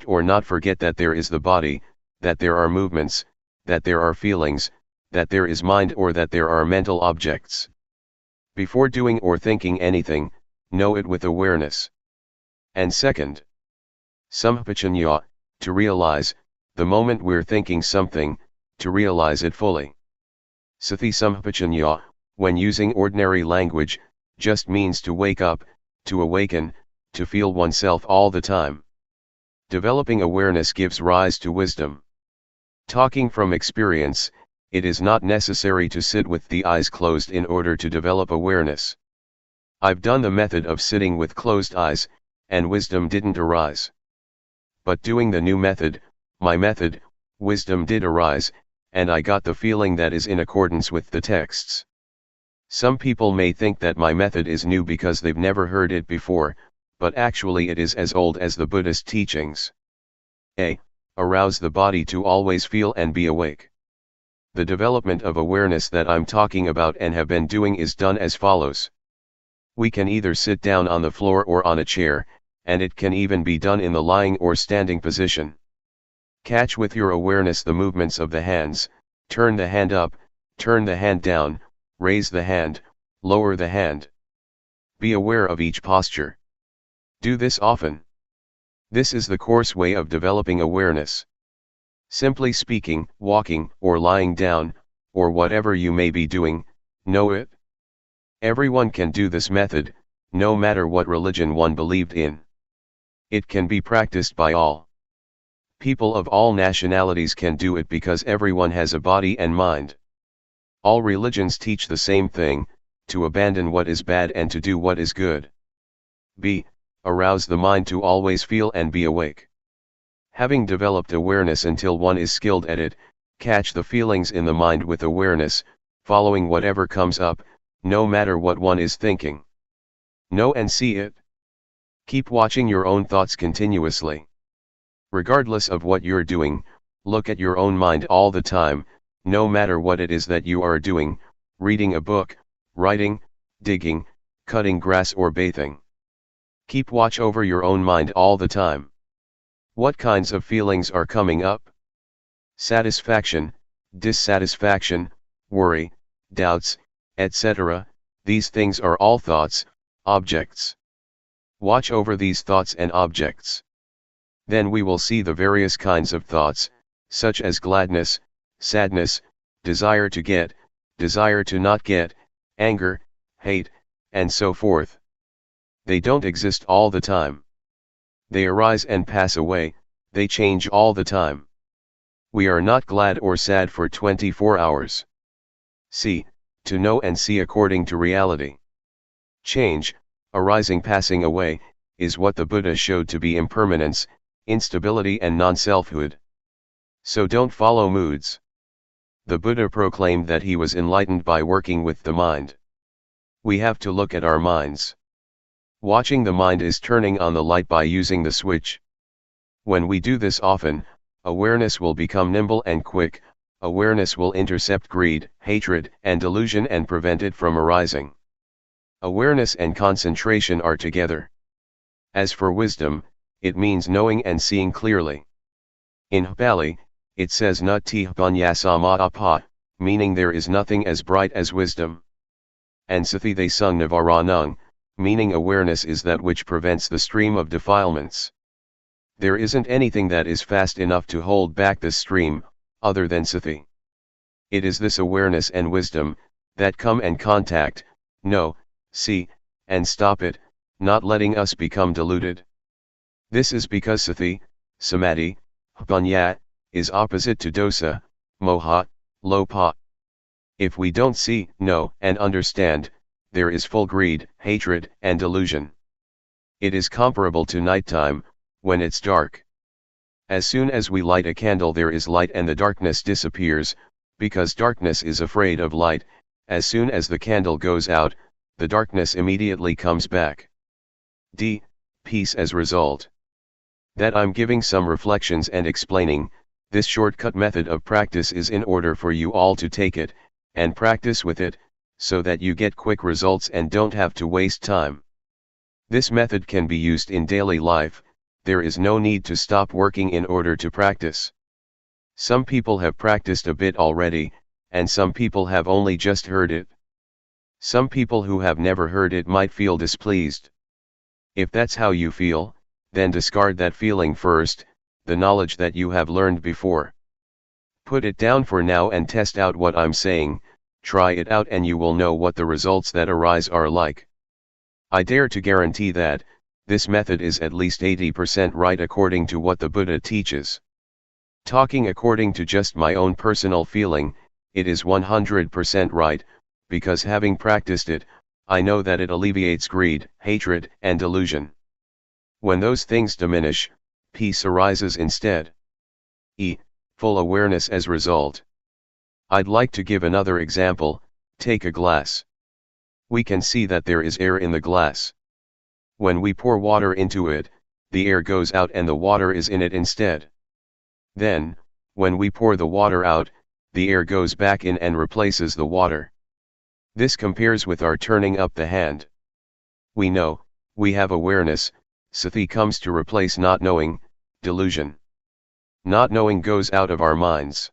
Speaker 1: or not forget that there is the body, that there are movements, that there are feelings, that there is mind or that there are mental objects. Before doing or thinking anything, know it with awareness. And second, sampajanya, to realize, the moment we're thinking something, to realize it fully. Sati sampajanya, when using ordinary language, just means to wake up, to awaken, to feel oneself all the time. Developing awareness gives rise to wisdom. Talking from experience, it is not necessary to sit with the eyes closed in order to develop awareness. I've done the method of sitting with closed eyes, and wisdom didn't arise. But doing the new method, my method, wisdom did arise, and I got the feeling that is in accordance with the texts. Some people may think that my method is new because they've never heard it before, but actually it is as old as the Buddhist teachings. A. Arouse the body to always feel and be awake. The development of awareness that I'm talking about and have been doing is done as follows. We can either sit down on the floor or on a chair, and it can even be done in the lying or standing position. Catch with your awareness the movements of the hands, turn the hand up, turn the hand down, raise the hand, lower the hand. Be aware of each posture. Do this often. This is the coarse way of developing awareness. Simply speaking, walking, or lying down, or whatever you may be doing, know it. Everyone can do this method, no matter what religion one believed in. It can be practiced by all. People of all nationalities can do it because everyone has a body and mind. All religions teach the same thing, to abandon what is bad and to do what is good. B. Arouse the mind to always feel and be awake. Having developed awareness until one is skilled at it, catch the feelings in the mind with awareness, following whatever comes up, no matter what one is thinking. Know and see it. Keep watching your own thoughts continuously. Regardless of what you're doing, look at your own mind all the time, no matter what it is that you are doing, reading a book, writing, digging, cutting grass or bathing. Keep watch over your own mind all the time. What kinds of feelings are coming up? Satisfaction, dissatisfaction, worry, doubts, etc. These things are all thoughts, objects. Watch over these thoughts and objects. Then we will see the various kinds of thoughts, such as gladness, sadness, desire to get, desire to not get, anger, hate, and so forth. They don't exist all the time. They arise and pass away, they change all the time. We are not glad or sad for 24 hours. See, to know and see according to reality. Change, arising passing away, is what the Buddha showed to be impermanence, instability and non-selfhood. So don't follow moods. The Buddha proclaimed that he was enlightened by working with the mind. We have to look at our minds. Watching the mind is turning on the light by using the switch. When we do this often, awareness will become nimble and quick, awareness will intercept greed, hatred, and delusion and prevent it from arising. Awareness and concentration are together. As for wisdom, it means knowing and seeing clearly. In Pali, it says Nati Panyasama, meaning there is nothing as bright as wisdom. And Sathi they sung Navaranung, meaning awareness is that which prevents the stream of defilements. There isn't anything that is fast enough to hold back this stream, other than Sathi. It is this awareness and wisdom, that come and contact, know, see, and stop it, not letting us become deluded. This is because Sathi, Samadhi, Panya, is opposite to dosa, moha, lopa. If we don't see, know, and understand, there is full greed, hatred, and delusion. It is comparable to nighttime, when it's dark. As soon as we light a candle there is light and the darkness disappears, because darkness is afraid of light. As soon as the candle goes out, the darkness immediately comes back. D. Peace as result. That I'm giving some reflections and explaining, this shortcut method of practice is in order for you all to take it, and practice with it, so that you get quick results and don't have to waste time. This method can be used in daily life, there is no need to stop working in order to practice. Some people have practiced a bit already, and some people have only just heard it. Some people who have never heard it might feel displeased. If that's how you feel, then discard that feeling first, the knowledge that you have learned before. Put it down for now and test out what I'm saying, try it out and you will know what the results that arise are like. I dare to guarantee that, this method is at least 80% right according to what the Buddha teaches. Talking according to just my own personal feeling, it is 100% right, because having practiced it, I know that it alleviates greed, hatred, and delusion. When those things diminish, peace arises instead. E. Full awareness as result. I'd like to give another example. Take a glass. We can see that there is air in the glass. When we pour water into it, the air goes out and the water is in it instead. Then, when we pour the water out, the air goes back in and replaces the water. This compares with our turning up the hand. We know, we have awareness, sati comes to replace not knowing, delusion. Not knowing goes out of our minds.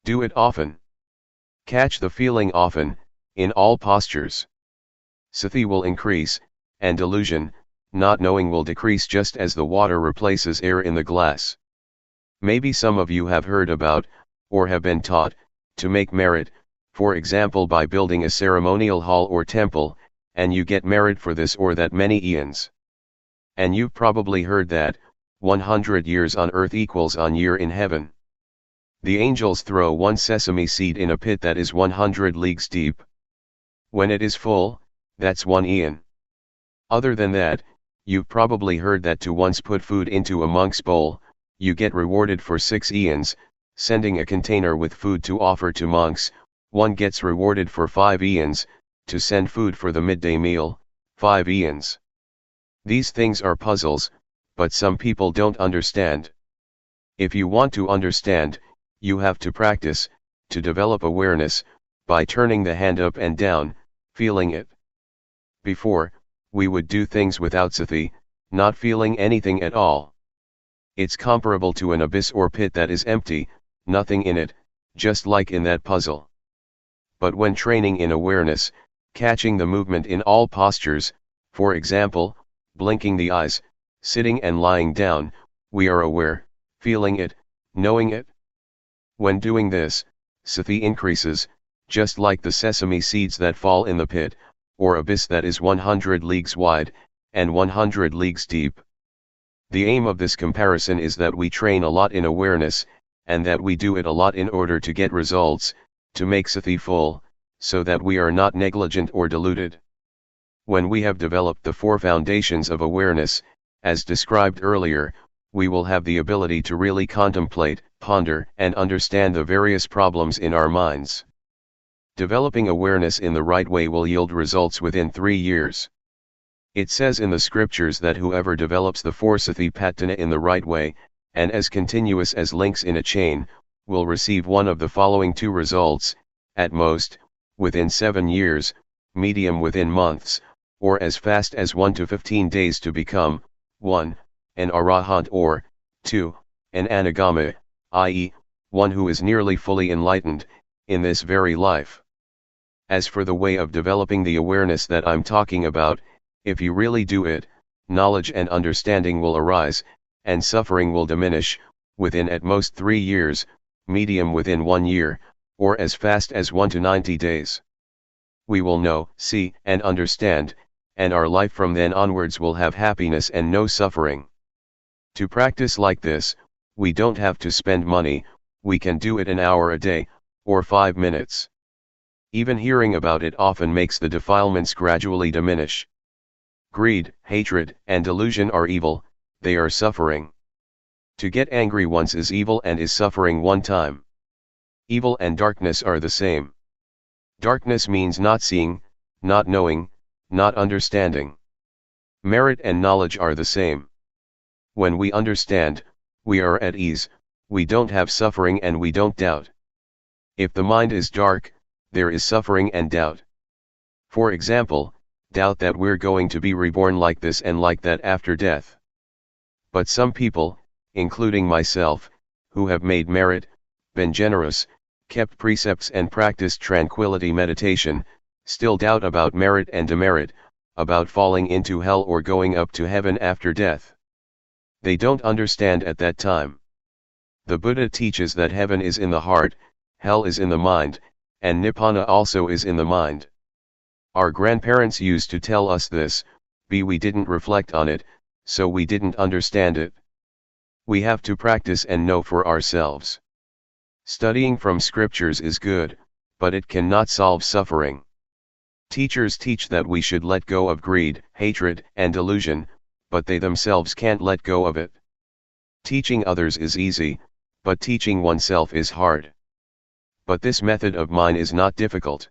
Speaker 1: Do it often. Catch the feeling often, in all postures. Sati will increase, and delusion, not knowing will decrease just as the water replaces air in the glass. Maybe some of you have heard about, or have been taught, to make merit, for example by building a ceremonial hall or temple, and you get merit for this or that many eons. And you've probably heard that, 100 years on earth equals one year in heaven. The angels throw one sesame seed in a pit that is 100 leagues deep. When it is full, that's 1 eon. Other than that, you've probably heard that to once put food into a monk's bowl, you get rewarded for 6 eons, sending a container with food to offer to monks, one gets rewarded for 5 eons, to send food for the midday meal, 5 eons. These things are puzzles, but some people don't understand. If you want to understand, you have to practice, to develop awareness, by turning the hand up and down, feeling it. Before, we would do things without sati, not feeling anything at all. It's comparable to an abyss or pit that is empty, nothing in it, just like in that puzzle. But when training in awareness, catching the movement in all postures, for example, blinking the eyes, sitting and lying down, we are aware, feeling it, knowing it. When doing this, sati increases, just like the sesame seeds that fall in the pit, or abyss that is 100 leagues wide, and 100 leagues deep. The aim of this comparison is that we train a lot in awareness, and that we do it a lot in order to get results, to make sati full, so that we are not negligent or deluded. When we have developed the 4 foundations of awareness, as described earlier, we will have the ability to really contemplate, ponder, and understand the various problems in our minds. Developing awareness in the right way will yield results within 3 years. It says in the scriptures that whoever develops the 4 satipatthana in the right way, and as continuous as links in a chain, will receive one of the following 2 results, at most, within 7 years, medium within months, or as fast as 1 to 15 days to become, 1, an arahant or, 2, an anagama, i.e., one who is nearly fully enlightened, in this very life. As for the way of developing the awareness that I'm talking about, if you really do it, knowledge and understanding will arise, and suffering will diminish, within at most 3 years, medium within 1 year, or as fast as 1 to 90 days. We will know, see, and understand, and our life from then onwards will have happiness and no suffering. To practice like this, we don't have to spend money, we can do it an hour a day, or 5 minutes. Even hearing about it often makes the defilements gradually diminish. Greed, hatred, and delusion are evil, they are suffering. To get angry once is evil and is suffering one time. Evil and darkness are the same. Darkness means not seeing, not knowing, not understanding. Merit and knowledge are the same. When we understand, we are at ease, we don't have suffering and we don't doubt. If the mind is dark, there is suffering and doubt. For example, doubt that we're going to be reborn like this and like that after death. But some people, including myself, who have made merit, been generous, kept precepts and practiced tranquility meditation, still doubt about merit and demerit, about falling into hell or going up to heaven after death. They don't understand at that time. The Buddha teaches that heaven is in the heart, hell is in the mind, and Nibbana also is in the mind. Our grandparents used to tell us this, but we didn't reflect on it, so we didn't understand it. We have to practice and know for ourselves. Studying from scriptures is good, but it cannot solve suffering. Teachers teach that we should let go of greed, hatred, and delusion, but they themselves can't let go of it. Teaching others is easy, but teaching oneself is hard. But this method of mine is not difficult.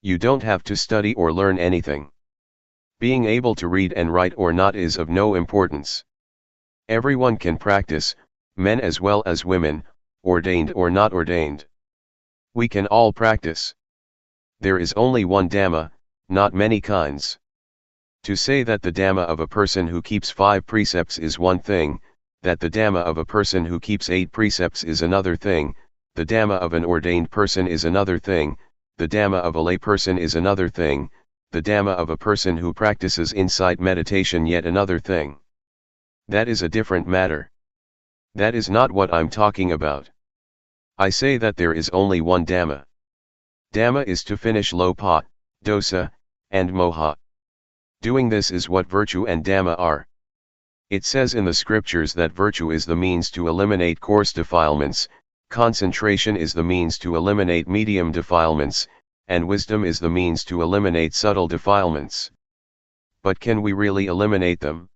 Speaker 1: You don't have to study or learn anything. Being able to read and write or not is of no importance. Everyone can practice, men as well as women, ordained or not ordained. We can all practice. There is only one Dhamma, not many kinds. To say that the Dhamma of a person who keeps 5 precepts is one thing, that the Dhamma of a person who keeps 8 precepts is another thing, the Dhamma of an ordained person is another thing, the Dhamma of a lay person is another thing, the Dhamma of a person who practices insight meditation yet another thing. That is a different matter. That is not what I'm talking about. I say that there is only one Dhamma. Dhamma is to finish lopa, dosa, and moha. Doing this is what virtue and Dhamma are. It says in the scriptures that virtue is the means to eliminate coarse defilements, concentration is the means to eliminate medium defilements, and wisdom is the means to eliminate subtle defilements. But can we really eliminate them?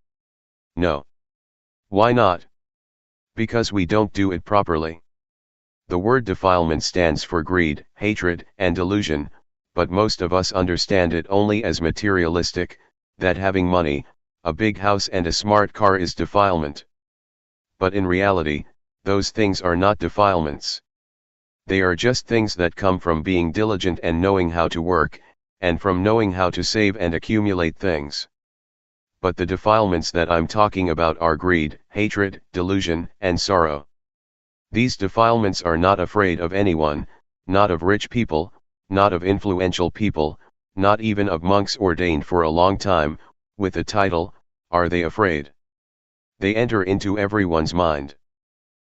Speaker 1: No. Why not? Because we don't do it properly. The word defilement stands for greed, hatred, and delusion, but most of us understand it only as materialistic, that having money, a big house and a smart car is defilement. But in reality, those things are not defilements. They are just things that come from being diligent and knowing how to work, and from knowing how to save and accumulate things. But the defilements that I'm talking about are greed, hatred, delusion, and sorrow. These defilements are not afraid of anyone, not of rich people, not of influential people, not even of monks ordained for a long time, with a title, are they afraid? They enter into everyone's mind.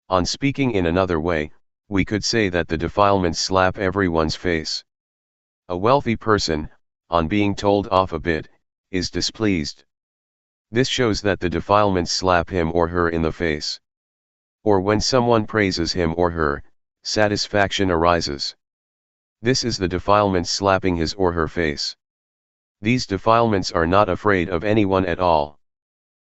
Speaker 1: On speaking in another way, we could say that the defilements slap everyone's face. A wealthy person, on being told off a bit, is displeased. This shows that the defilements slap him or her in the face. Or when someone praises him or her, satisfaction arises. This is the defilements slapping his or her face. These defilements are not afraid of anyone at all.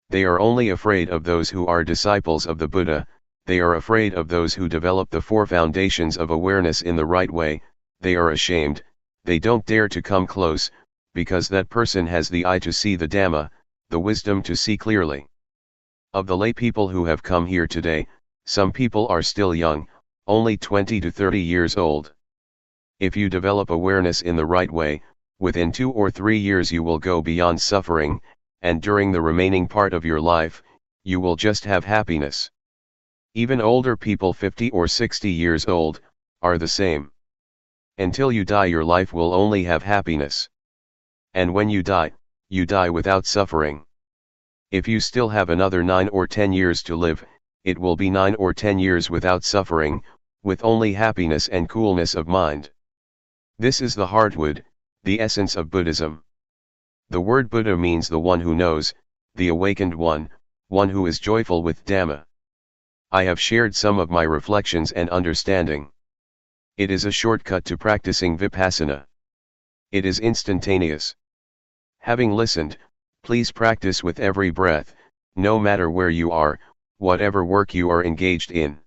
Speaker 1: They are only afraid of those who are disciples of the Buddha, they are afraid of those who develop the 4 foundations of awareness in the right way, they are ashamed, they don't dare to come close, because that person has the eye to see the Dhamma, the wisdom to see clearly. Of the lay people who have come here today, some people are still young, only 20 to 30 years old. If you develop awareness in the right way, within 2 or 3 years you will go beyond suffering, and during the remaining part of your life, you will just have happiness. Even older people 50 or 60 years old, are the same. Until you die your life will only have happiness. And when you die without suffering. If you still have another 9 or 10 years to live, it will be 9 or 10 years without suffering, with only happiness and coolness of mind. This is the heartwood, the essence of Buddhism. The word Buddha means the one who knows, the awakened one who is joyful with Dhamma. I have shared some of my reflections and understanding. It is a shortcut to practicing Vipassana. It is instantaneous. Having listened, please practice with every breath, no matter where you are, whatever work you are engaged in.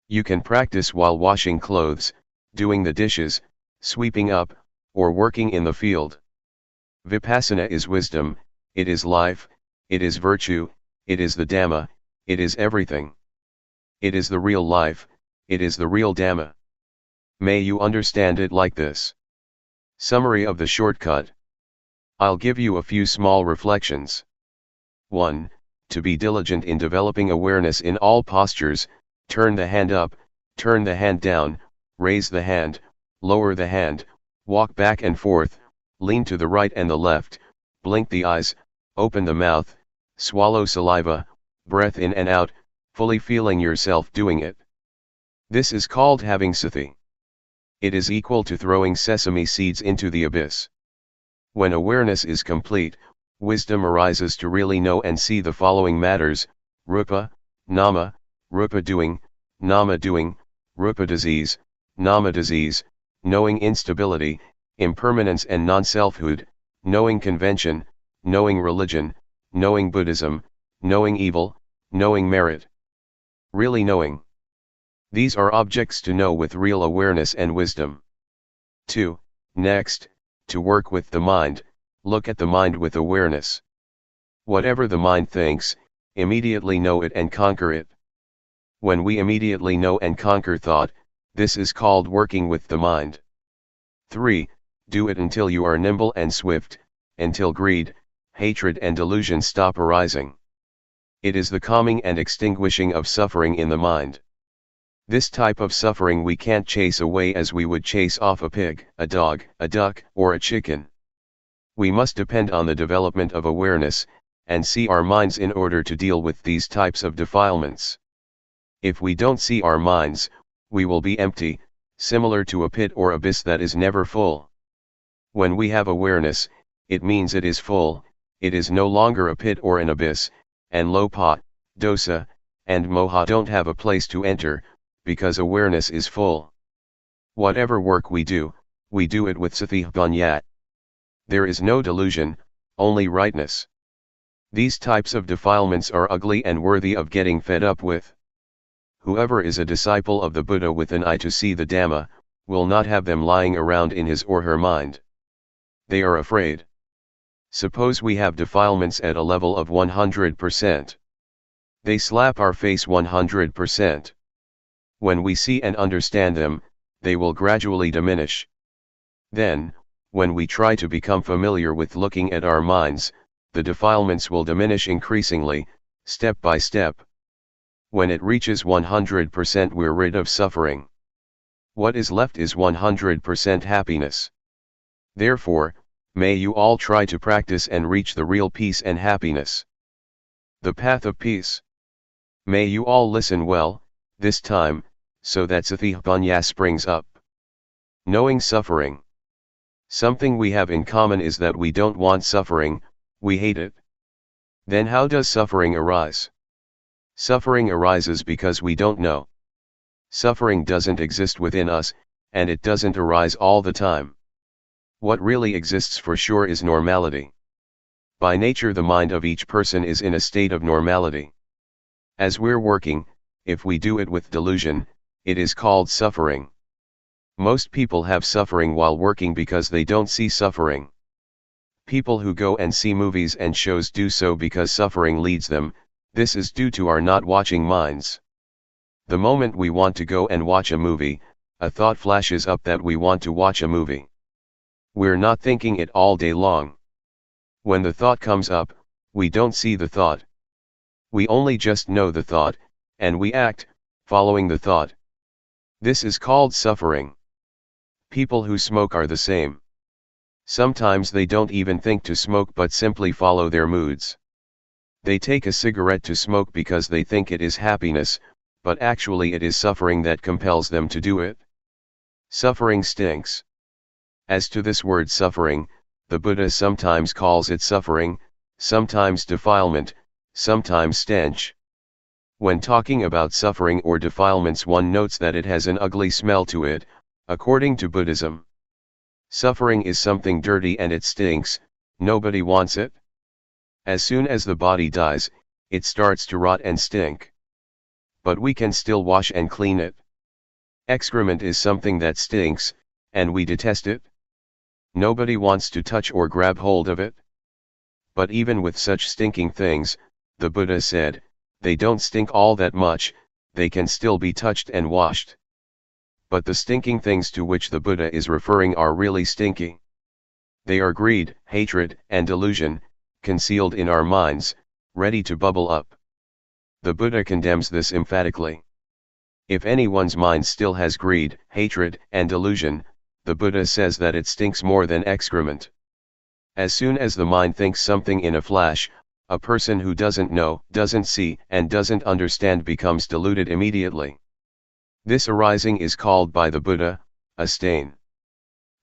Speaker 1: You can practice while washing clothes, doing the dishes, sweeping up, or working in the field. Vipassana is wisdom, it is life, it is virtue, it is the Dhamma, it is everything. It is the real life, it is the real Dhamma. May you understand it like this. Summary of the shortcut. I'll give you a few small reflections. 1. To be diligent in developing awareness in all postures, turn the hand up, turn the hand down, raise the hand, lower the hand, walk back and forth, lean to the right and the left, blink the eyes, open the mouth, swallow saliva, breath in and out, fully feeling yourself doing it. This is called having sati. It is equal to throwing sesame seeds into the abyss. When awareness is complete, wisdom arises to really know and see the following matters: rupa, nama, rupa doing, nama doing, rupa disease, nama disease, knowing instability, impermanence and non-selfhood, knowing convention, knowing religion, knowing Buddhism, knowing evil, knowing merit. Really knowing. These are objects to know with real awareness and wisdom. 2. Next, to work with the mind, look at the mind with awareness. Whatever the mind thinks, immediately know it and conquer it. When we immediately know and conquer thought, This is called working with the mind. 3. Do it until you are nimble and swift, until greed, hatred and delusion stop arising. It is the calming and extinguishing of suffering in the mind. This type of suffering we can't chase away as we would chase off a pig, a dog, a duck, or a chicken. We must depend on the development of awareness, and see our minds in order to deal with these types of defilements. If we don't see our minds, we will be empty, similar to a pit or abyss that is never full. When we have awareness, it means it is full, it is no longer a pit or an abyss, and lopa, dosa, and moha don't have a place to enter, because awareness is full. Whatever work we do it with sathipanyat. There is no delusion, only rightness. These types of defilements are ugly and worthy of getting fed up with. Whoever is a disciple of the Buddha with an eye to see the Dhamma, will not have them lying around in his or her mind. They are afraid. Suppose we have defilements at a level of 100%. They slap our face 100%. When we see and understand them, they will gradually diminish. Then, when we try to become familiar with looking at our minds, the defilements will diminish increasingly, step by step. When it reaches 100%, we're rid of suffering. What is left is 100% happiness. Therefore, may you all try to practice and reach the real peace and happiness. The path of peace. May you all listen well, this time, so that sathipanya springs up. Knowing suffering. Something we have in common is that we don't want suffering, we hate it. Then how does suffering arise? Suffering arises because we don't know. Suffering doesn't exist within us, and it doesn't arise all the time. What really exists for sure is normality. By nature, the mind of each person is in a state of normality. As we're working, if we do it with delusion, it is called suffering. Most people have suffering while working because they don't see suffering. People who go and see movies and shows do so because suffering leads them. This is due to our not watching minds. The moment we want to go and watch a movie, a thought flashes up that we want to watch a movie. We're not thinking it all day long. When the thought comes up, we don't see the thought. We only just know the thought, and we act, following the thought. This is called suffering. People who smoke are the same. Sometimes they don't even think to smoke but simply follow their moods. They take a cigarette to smoke because they think it is happiness, but actually it is suffering that compels them to do it. Suffering stinks. As to this word suffering, the Buddha sometimes calls it suffering, sometimes defilement, sometimes stench. When talking about suffering or defilements, one notes that it has an ugly smell to it, according to Buddhism. Suffering is something dirty and it stinks, nobody wants it. As soon as the body dies, it starts to rot and stink. But we can still wash and clean it. Excrement is something that stinks, and we detest it. Nobody wants to touch or grab hold of it. But even with such stinking things, the Buddha said, they don't stink all that much, they can still be touched and washed. But the stinking things to which the Buddha is referring are really stinky. They are greed, hatred, and delusion, concealed in our minds, ready to bubble up. The Buddha condemns this emphatically. If anyone's mind still has greed, hatred, and delusion, the Buddha says that it stinks more than excrement. As soon as the mind thinks something in a flash, a person who doesn't know, doesn't see, and doesn't understand becomes deluded immediately. This arising is called by the Buddha, a stain.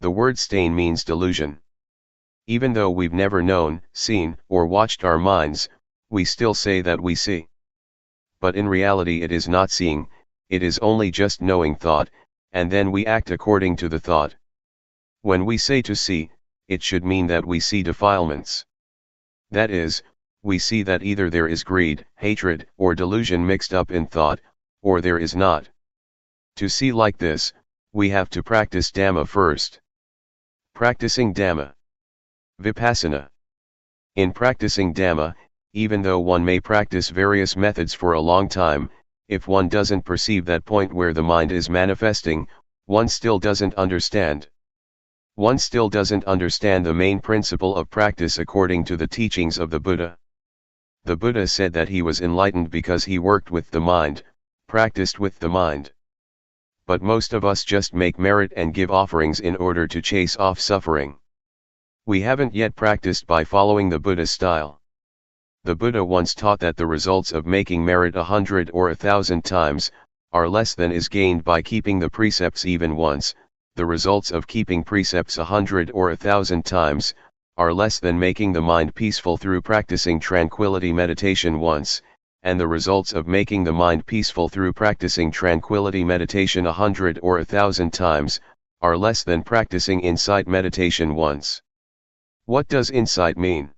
Speaker 1: The word stain means delusion. Even though we've never known, seen, or watched our minds, we still say that we see. But in reality it is not seeing, it is only just knowing thought, and then we act according to the thought. When we say to see, it should mean that we see defilements. That is, we see that either there is greed, hatred, or delusion mixed up in thought, or there is not. To see like this, we have to practice Dhamma first. Practicing Dhamma. Vipassana. In practicing Dhamma, even though one may practice various methods for a long time, if one doesn't perceive that point where the mind is manifesting, one still doesn't understand. One still doesn't understand the main principle of practice according to the teachings of the Buddha. The Buddha said that he was enlightened because he worked with the mind, practiced with the mind. But most of us just make merit and give offerings in order to chase off suffering. We haven't yet practiced by following the Buddha style. The Buddha once taught that the results of making merit 100 or 1,000 times are less than is gained by keeping the precepts even once. The results of keeping precepts 100 or 1,000 times are less than making the mind peaceful through practicing tranquility meditation once, and the results of making the mind peaceful through practicing tranquility meditation 100 or 1,000 times are less than practicing insight meditation once. What does insight mean?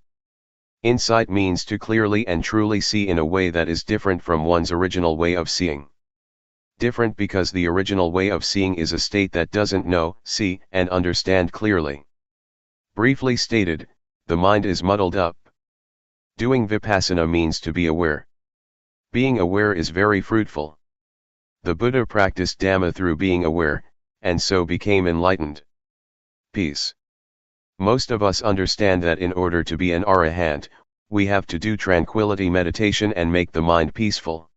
Speaker 1: Insight means to clearly and truly see in a way that is different from one's original way of seeing. Different because the original way of seeing is a state that doesn't know, see, and understand clearly. Briefly stated, the mind is muddled up. Doing Vipassana means to be aware. Being aware is very fruitful. The Buddha practiced Dhamma through being aware, and so became enlightened. Peace. Most of us understand that in order to be an arahant, we have to do tranquility meditation and make the mind peaceful.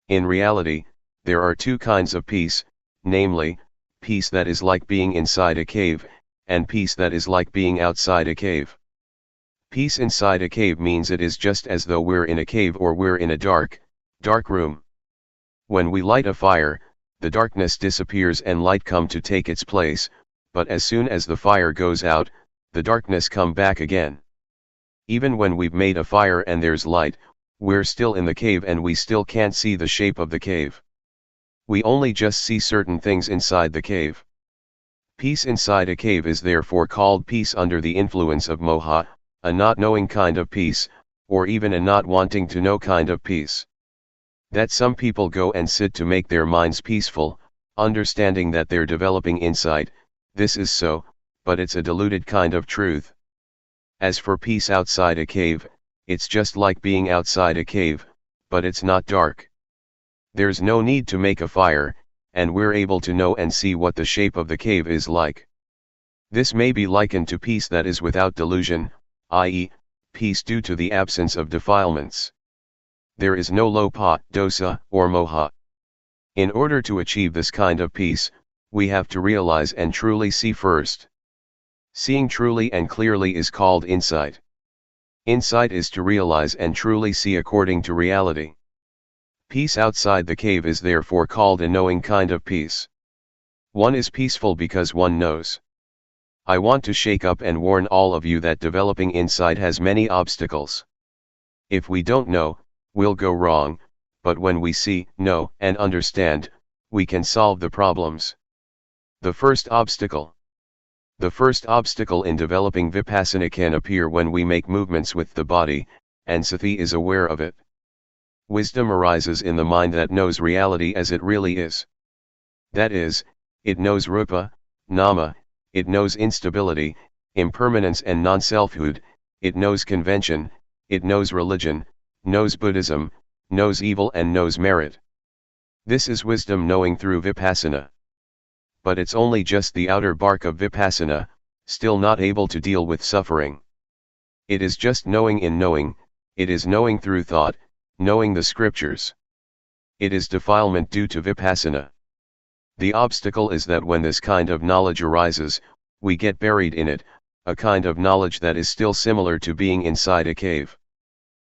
Speaker 1: In reality, there are two kinds of peace, namely, peace that is like being inside a cave, and peace that is like being outside a cave. Peace inside a cave means it is just as though we're in a cave or we're in a dark room. When we light a fire, the darkness disappears and light come to take its place, but as soon as the fire goes out, the darkness come back again. Even when we've made a fire and there's light, we're still in the cave and we still can't see the shape of the cave. We only just see certain things inside the cave. Peace inside a cave is therefore called peace under the influence of moha, a not knowing kind of peace, or even a not wanting to know kind of peace. That some people go and sit to make their minds peaceful, understanding that they're developing insight, this is so, but it's a diluted kind of truth. As for peace outside a cave, it's just like being outside a cave, but it's not dark. There's no need to make a fire, and we're able to know and see what the shape of the cave is like. This may be likened to peace that is without delusion, i.e., peace due to the absence of defilements. There is no lopa, dosa, or moha. In order to achieve this kind of peace, we have to realize and truly see first. Seeing truly and clearly is called insight. Insight is to realize and truly see according to reality. Peace outside the cave is therefore called a knowing kind of peace. One is peaceful because one knows. I want to shake up and warn all of you that developing insight has many obstacles. If we don't know, we'll go wrong, but when we see, know, and understand, we can solve the problems. The first obstacle. The first obstacle in developing Vipassana can appear when we make movements with the body, and sati is aware of it. Wisdom arises in the mind that knows reality as it really is. That is, it knows rupa, nama, it knows instability, impermanence and non-selfhood, it knows convention, it knows religion, knows Buddhism, knows evil and knows merit. This is wisdom knowing through Vipassana. But it's only just the outer bark of Vipassana, still not able to deal with suffering. It is just knowing in knowing, it is knowing through thought, knowing the scriptures. It is defilement due to Vipassana. The obstacle is that when this kind of knowledge arises, we get buried in it, a kind of knowledge that is still similar to being inside a cave.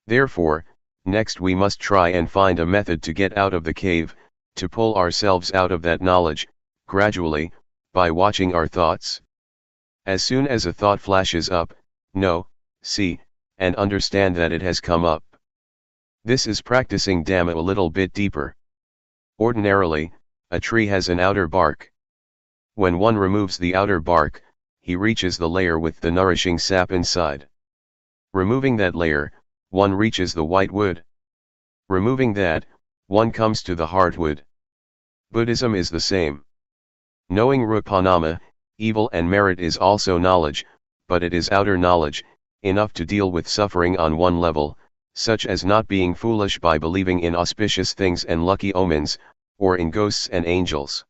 Speaker 1: Therefore, next we must try and find a method to get out of the cave, to pull ourselves out of that knowledge, gradually, by watching our thoughts. As soon as a thought flashes up, know, see, and understand that it has come up. This is practicing Dhamma a little bit deeper. Ordinarily, a tree has an outer bark. When one removes the outer bark, he reaches the layer with the nourishing sap inside. Removing that layer, one reaches the white wood. Removing that, one comes to the hardwood. Buddhism is the same. Knowing rupanama, evil and merit is also knowledge, but it is outer knowledge, enough to deal with suffering on one level, such as not being foolish by believing in auspicious things and lucky omens, or in ghosts and angels.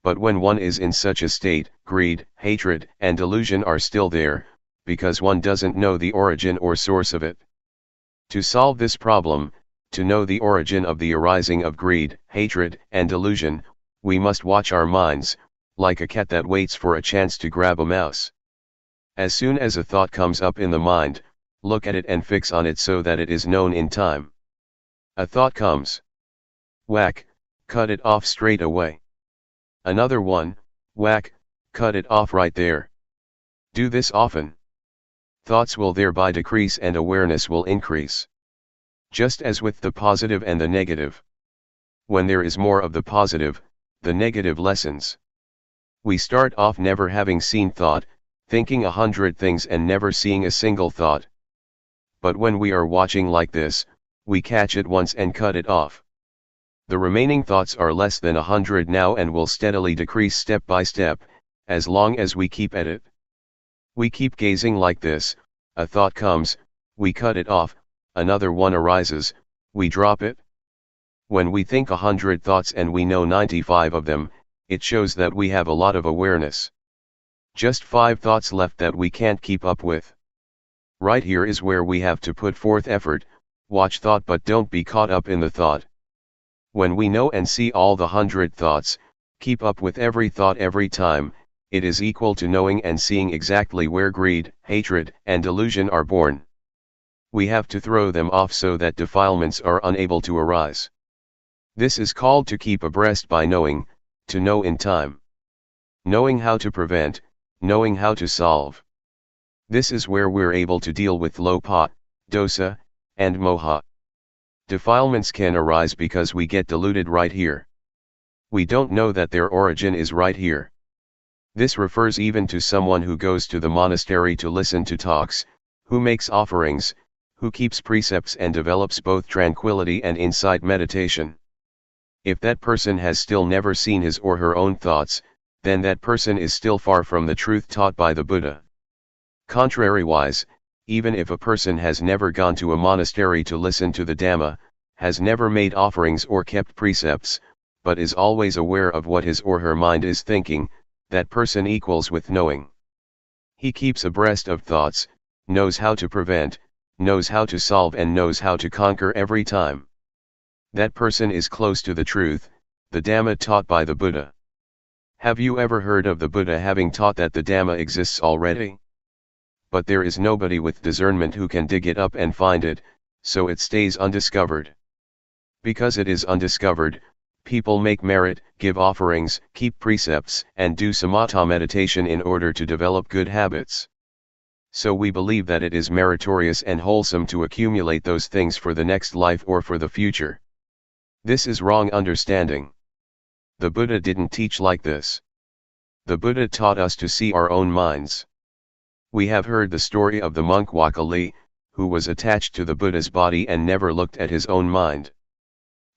Speaker 1: But when one is in such a state, greed, hatred, and delusion are still there, because one doesn't know the origin or source of it. To solve this problem, to know the origin of the arising of greed, hatred, and delusion, we must watch our minds, like a cat that waits for a chance to grab a mouse. As soon as a thought comes up in the mind, look at it and fix on it so that it is known in time. A thought comes. Whack, cut it off straight away. Another one, whack, cut it off right there. Do this often. Thoughts will thereby decrease and awareness will increase. Just as with the positive and the negative. When there is more of the positive, the negative lessens. We start off never having seen thought, thinking 100 things and never seeing a single thought. But when we are watching like this, we catch it once and cut it off. The remaining thoughts are less than 100 now and will steadily decrease step by step, as long as we keep at it. We keep gazing like this, a thought comes, we cut it off, another one arises, we drop it. When we think 100 thoughts and we know 95 of them, it shows that we have a lot of awareness. Just 5 thoughts left that we can't keep up with. Right here is where we have to put forth effort, watch thought but don't be caught up in the thought. When we know and see all the 100 thoughts, keep up with every thought every time, it is equal to knowing and seeing exactly where greed, hatred, and delusion are born. We have to throw them off so that defilements are unable to arise. This is called to keep abreast by knowing, to know in time. Knowing how to prevent, knowing how to solve. This is where we're able to deal with lopa, dosa, and moha. Defilements can arise because we get deluded right here. We don't know that their origin is right here. This refers even to someone who goes to the monastery to listen to talks, who makes offerings, who keeps precepts and develops both tranquility and insight meditation. If that person has still never seen his or her own thoughts, then that person is still far from the truth taught by the Buddha. Contrariwise, even if a person has never gone to a monastery to listen to the Dhamma, has never made offerings or kept precepts, but is always aware of what his or her mind is thinking, that person equals with knowing. He keeps abreast of thoughts, knows how to prevent, knows how to solve and knows how to conquer every time. That person is close to the truth, the Dhamma taught by the Buddha. Have you ever heard of the Buddha having taught that the Dhamma exists already? But there is nobody with discernment who can dig it up and find it, so it stays undiscovered. Because it is undiscovered, people make merit, give offerings, keep precepts, and do samatha meditation in order to develop good habits. So we believe that it is meritorious and wholesome to accumulate those things for the next life or for the future. This is wrong understanding. The Buddha didn't teach like this. The Buddha taught us to see our own minds. We have heard the story of the monk Wakali, who was attached to the Buddha's body and never looked at his own mind.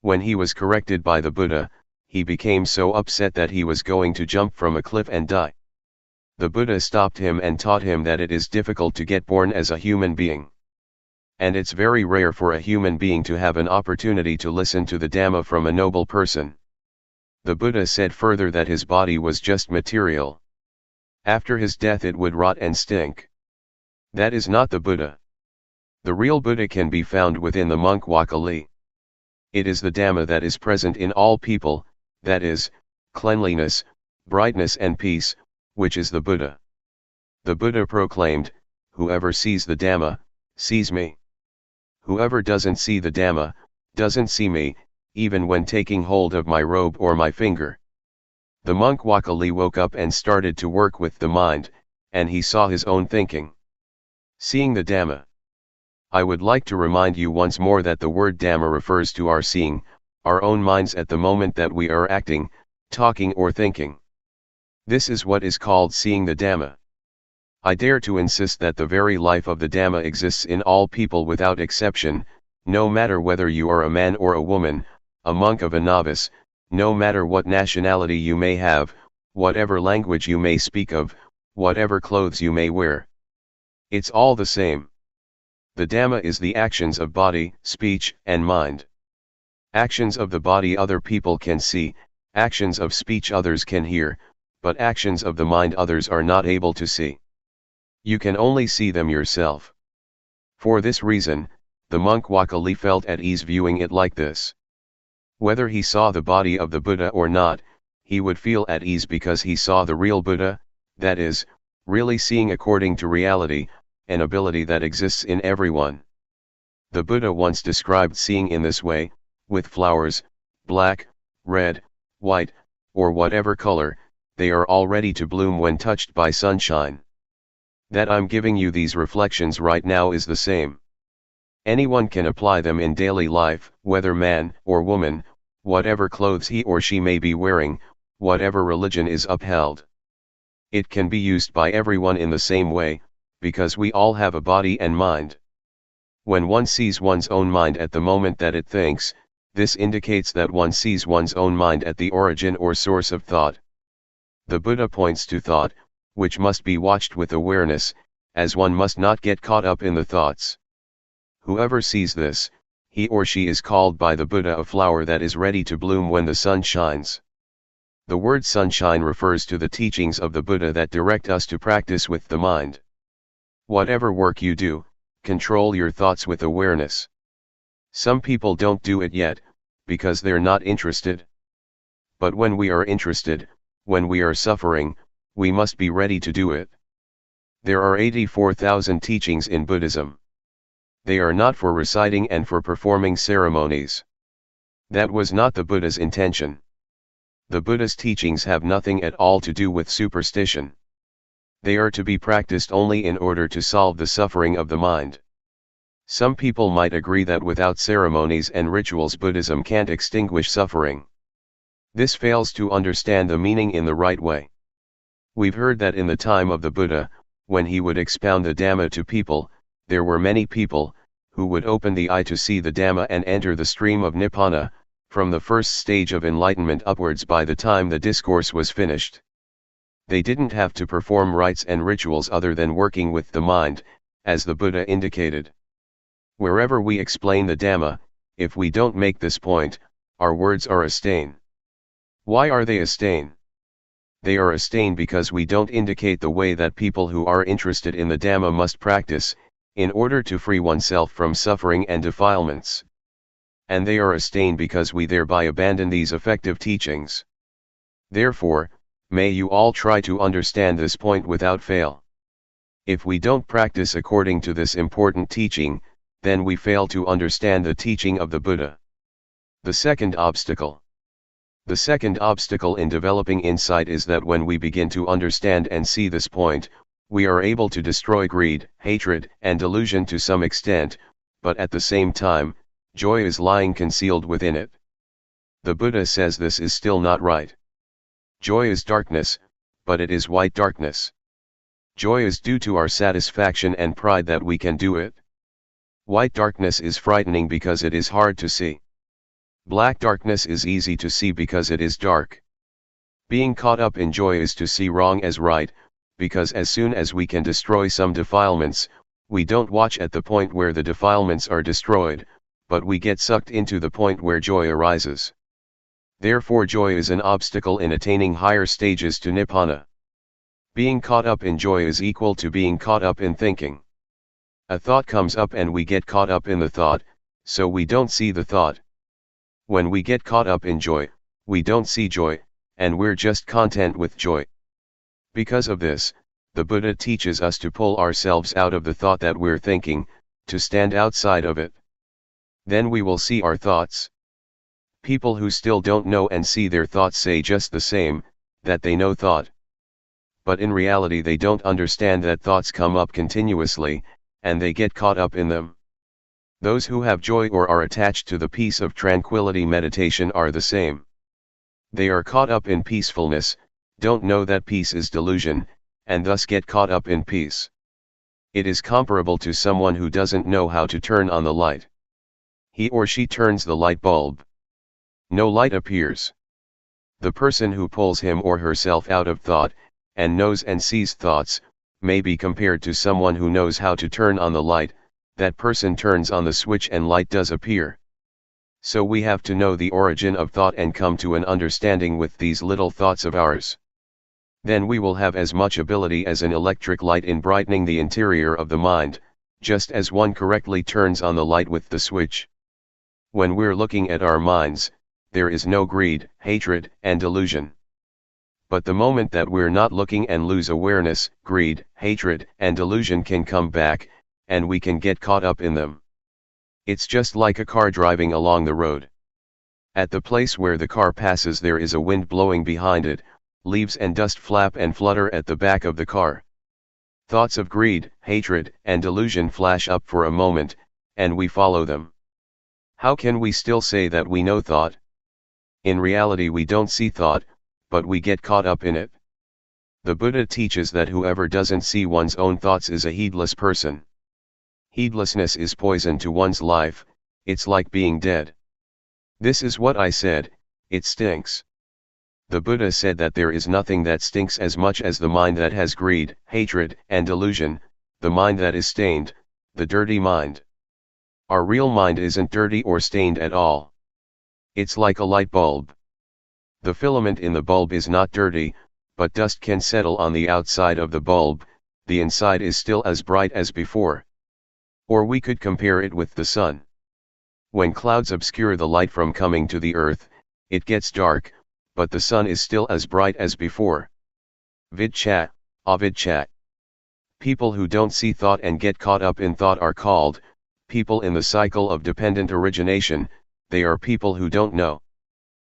Speaker 1: When he was corrected by the Buddha, he became so upset that he was going to jump from a cliff and die. The Buddha stopped him and taught him that it is difficult to get born as a human being. And it's very rare for a human being to have an opportunity to listen to the Dhamma from a noble person. The Buddha said further that his body was just material. After his death it would rot and stink. That is not the Buddha. The real Buddha can be found within the monk Wakali. It is the Dhamma that is present in all people, that is, cleanliness, brightness and peace, which is the Buddha. The Buddha proclaimed, "Whoever sees the Dhamma, sees me. Whoever doesn't see the Dhamma, doesn't see me, even when taking hold of my robe or my finger." The monk Wakali woke up and started to work with the mind, and he saw his own thinking. Seeing the Dhamma. I would like to remind you once more that the word Dhamma refers to our seeing, our own minds at the moment that we are acting, talking or thinking. This is what is called seeing the Dhamma. I dare to insist that the very life of the Dhamma exists in all people without exception, no matter whether you are a man or a woman, a monk or a novice, no matter what nationality you may have, whatever language you may speak of, whatever clothes you may wear. It's all the same. The Dhamma is the actions of body, speech, and mind. Actions of the body other people can see, actions of speech others can hear, but actions of the mind others are not able to see. You can only see them yourself. For this reason, the monk Wakali felt at ease viewing it like this. Whether he saw the body of the Buddha or not, he would feel at ease because he saw the real Buddha, that is, really seeing according to reality, an ability that exists in everyone. The Buddha once described seeing in this way, with flowers, black, red, white, or whatever color, they are all ready to bloom when touched by sunshine. That I'm giving you these reflections right now is the same. Anyone can apply them in daily life, whether man or woman, whatever clothes he or she may be wearing, whatever religion is upheld. It can be used by everyone in the same way, because we all have a body and mind. When one sees one's own mind at the moment that it thinks, this indicates that one sees one's own mind at the origin or source of thought. The Buddha points to thought, which must be watched with awareness, as one must not get caught up in the thoughts. Whoever sees this, he or she is called by the Buddha a flower that is ready to bloom when the sun shines. The word sunshine refers to the teachings of the Buddha that direct us to practice with the mind. Whatever work you do, control your thoughts with awareness. Some people don't do it yet, because they're not interested. But when we are interested, when we are suffering, we must be ready to do it. There are 84,000 teachings in Buddhism. They are not for reciting and for performing ceremonies. That was not the Buddha's intention. The Buddha's teachings have nothing at all to do with superstition. They are to be practiced only in order to solve the suffering of the mind. Some people might agree that without ceremonies and rituals Buddhism can't extinguish suffering. This fails to understand the meaning in the right way. We've heard that in the time of the Buddha, when he would expound the Dhamma to people, there were many people, who would open the eye to see the Dhamma and enter the stream of Nibbana, from the first stage of enlightenment upwards by the time the discourse was finished. They didn't have to perform rites and rituals other than working with the mind, as the Buddha indicated. Wherever we explain the Dhamma, if we don't make this point, our words are a stain. Why are they a stain? They are a stain because we don't indicate the way that people who are interested in the Dhamma must practice, in order to free oneself from suffering and defilements. And they are a stain because we thereby abandon these effective teachings. Therefore, may you all try to understand this point without fail. If we don't practice according to this important teaching, then we fail to understand the teaching of the Buddha. The second obstacle. The second obstacle in developing insight is that when we begin to understand and see this point, we are able to destroy greed, hatred, and delusion to some extent, but at the same time, joy is lying concealed within it. The Buddha says this is still not right. Joy is darkness, but it is white darkness. Joy is due to our satisfaction and pride that we can do it. White darkness is frightening because it is hard to see. Black darkness is easy to see because it is dark. Being caught up in joy is to see wrong as right, because as soon as we can destroy some defilements, we don't watch at the point where the defilements are destroyed, but we get sucked into the point where joy arises. Therefore joy is an obstacle in attaining higher stages to Nibbana. Being caught up in joy is equal to being caught up in thinking. A thought comes up and we get caught up in the thought, so we don't see the thought. When we get caught up in joy, we don't see joy, and we're just content with joy. Because of this, the Buddha teaches us to pull ourselves out of the thought that we're thinking, to stand outside of it. Then we will see our thoughts. People who still don't know and see their thoughts say just the same, that they know thought. But in reality they don't understand that thoughts come up continuously, and they get caught up in them. Those who have joy or are attached to the peace of tranquility meditation are the same. They are caught up in peacefulness, don't know that peace is delusion, and thus get caught up in peace. It is comparable to someone who doesn't know how to turn on the light. He or she turns the light bulb. No light appears. The person who pulls him or herself out of thought, and knows and sees thoughts, may be compared to someone who knows how to turn on the light, that person turns on the switch and light does appear. So we have to know the origin of thought and come to an understanding with these little thoughts of ours. Then we will have as much ability as an electric light in brightening the interior of the mind, just as one correctly turns on the light with the switch. When we're looking at our minds, there is no greed, hatred, and delusion. But the moment that we're not looking and lose awareness, greed, hatred, and delusion can come back, and we can get caught up in them. It's just like a car driving along the road. At the place where the car passes there is a wind blowing behind it, leaves and dust flap and flutter at the back of the car. Thoughts of greed, hatred, and delusion flash up for a moment, and we follow them. How can we still say that we know thought? In reality we don't see thought, but we get caught up in it. The Buddha teaches that whoever doesn't see one's own thoughts is a heedless person. Heedlessness is poison to one's life, it's like being dead. This is what I said, it stinks. The Buddha said that there is nothing that stinks as much as the mind that has greed, hatred, and delusion, the mind that is stained, the dirty mind. Our real mind isn't dirty or stained at all. It's like a light bulb. The filament in the bulb is not dirty, but dust can settle on the outside of the bulb, the inside is still as bright as before. Or we could compare it with the sun. When clouds obscure the light from coming to the earth, it gets dark, but the sun is still as bright as before. Vidchat, avidchat. People who don't see thought and get caught up in thought are called people in the cycle of dependent origination, they are people who don't know.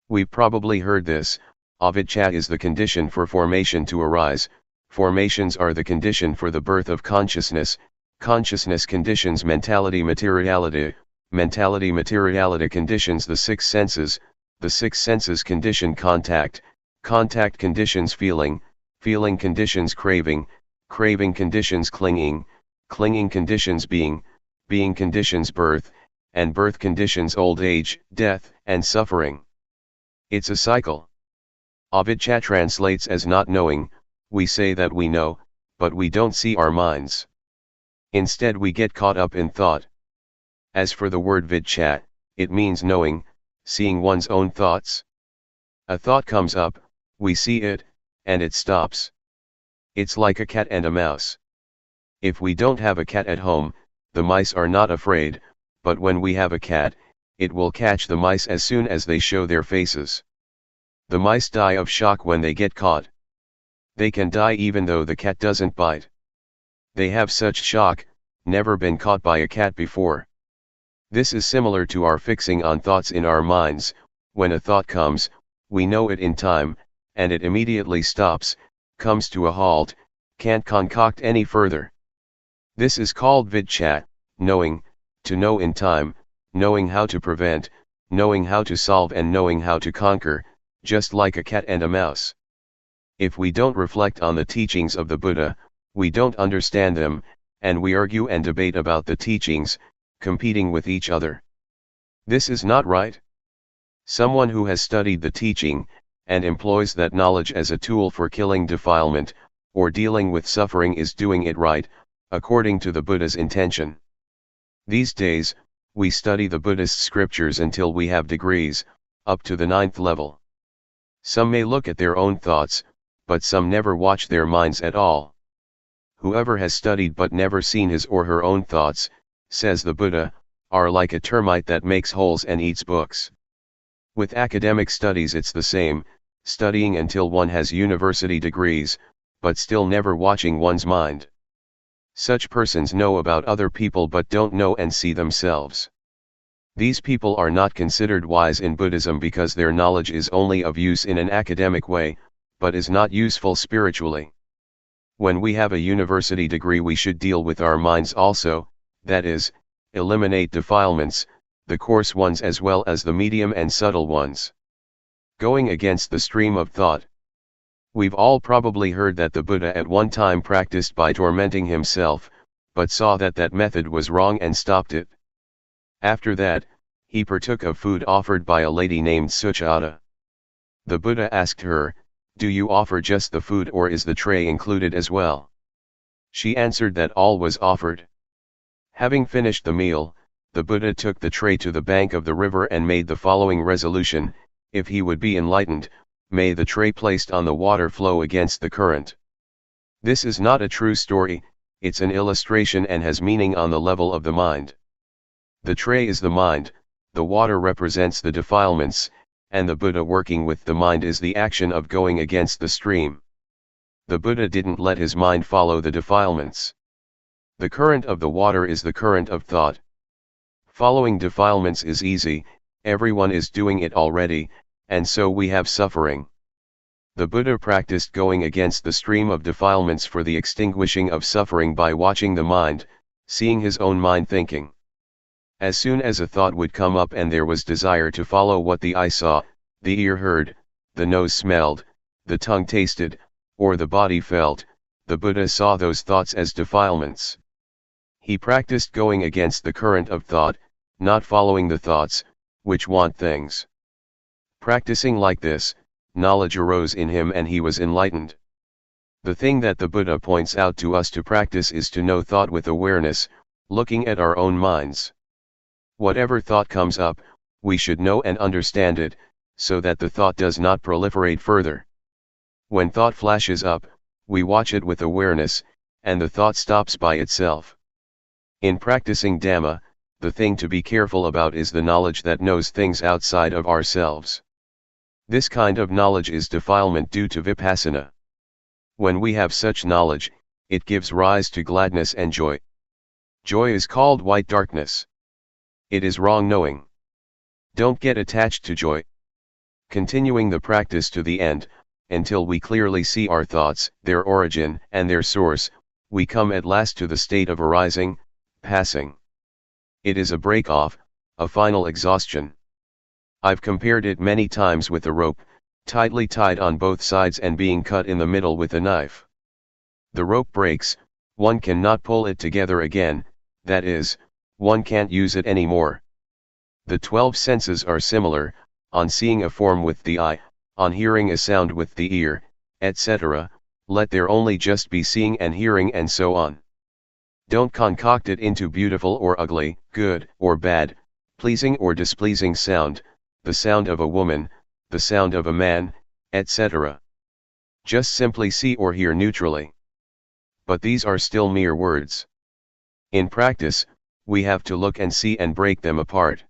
Speaker 1: We've probably heard this, avidchat is the condition for formation to arise, formations are the condition for the birth of consciousness, consciousness conditions mentality materiality, mentality materiality conditions the six senses, the six senses condition contact, contact conditions feeling, feeling conditions craving, craving conditions clinging, clinging conditions being, being conditions birth, and birth conditions old age, death, and suffering. It's a cycle. Avidchat translates as not knowing, we say that we know, but we don't see our minds. Instead we get caught up in thought. As for the word vidchat, it means knowing, seeing one's own thoughts. A thought comes up, we see it, and it stops. It's like a cat and a mouse. If we don't have a cat at home, the mice are not afraid, but when we have a cat, it will catch the mice as soon as they show their faces. The mice die of shock when they get caught. They can die even though the cat doesn't bite. They have such shock, never been caught by a cat before. This is similar to our fixing on thoughts in our minds. When a thought comes, we know it in time, and it immediately stops, comes to a halt, can't concoct any further. This is called vidchat, knowing, to know in time, knowing how to prevent, knowing how to solve and knowing how to conquer, just like a cat and a mouse. If we don't reflect on the teachings of the Buddha, we don't understand them, and we argue and debate about the teachings, competing with each other. This is not right. Someone who has studied the teaching, and employs that knowledge as a tool for killing defilement, or dealing with suffering is doing it right, according to the Buddha's intention. These days, we study the Buddhist scriptures until we have degrees, up to the 9th level. Some may look at their own thoughts, but some never watch their minds at all. Whoever has studied but never seen his or her own thoughts, says the Buddha, are like a termite that makes holes and eats books. With academic studies it's the same, studying until one has university degrees, but still never watching one's mind. Such persons know about other people but don't know and see themselves. These people are not considered wise in Buddhism because their knowledge is only of use in an academic way, but is not useful spiritually. When we have a university degree we should deal with our minds also, that is, eliminate defilements, the coarse ones as well as the medium and subtle ones. Going against the stream of thought. We've all probably heard that the Buddha at one time practiced by tormenting himself, but saw that that method was wrong and stopped it. After that, he partook of food offered by a lady named Suchata. The Buddha asked her, "Do you offer just the food or is the tray included as well?" She answered that all was offered. Having finished the meal, the Buddha took the tray to the bank of the river and made the following resolution: if he would be enlightened, may the tray placed on the water flow against the current. This is not a true story, it's an illustration and has meaning on the level of the mind. The tray is the mind, the water represents the defilements, and the Buddha working with the mind is the action of going against the stream. The Buddha didn't let his mind follow the defilements. The current of the water is the current of thought. Following defilements is easy, everyone is doing it already, and so we have suffering. The Buddha practiced going against the stream of defilements for the extinguishing of suffering by watching the mind, seeing his own mind thinking. As soon as a thought would come up and there was desire to follow what the eye saw, the ear heard, the nose smelled, the tongue tasted, or the body felt, the Buddha saw those thoughts as defilements. He practiced going against the current of thought, not following the thoughts, which want things. Practicing like this, knowledge arose in him and he was enlightened. The thing that the Buddha points out to us to practice is to know thought with awareness, looking at our own minds. Whatever thought comes up, we should know and understand it, so that the thought does not proliferate further. When thought flashes up, we watch it with awareness, and the thought stops by itself. In practicing Dhamma, the thing to be careful about is the knowledge that knows things outside of ourselves. This kind of knowledge is defilement due to Vipassana. When we have such knowledge, it gives rise to gladness and joy. Joy is called white darkness. It is wrong knowing. Don't get attached to joy. Continuing the practice to the end, until we clearly see our thoughts, their origin, and their source, we come at last to the state of arising, passing. It is a break-off, a final exhaustion. I've compared it many times with a rope, tightly tied on both sides and being cut in the middle with a knife. The rope breaks, one cannot pull it together again, that is, one can't use it anymore. The 12 senses are similar, on seeing a form with the eye, on hearing a sound with the ear, etc., let there only just be seeing and hearing and so on. Don't concoct it into beautiful or ugly, good or bad, pleasing or displeasing sound, the sound of a woman, the sound of a man, etc. Just simply see or hear neutrally. But these are still mere words. In practice, we have to look and see and break them apart.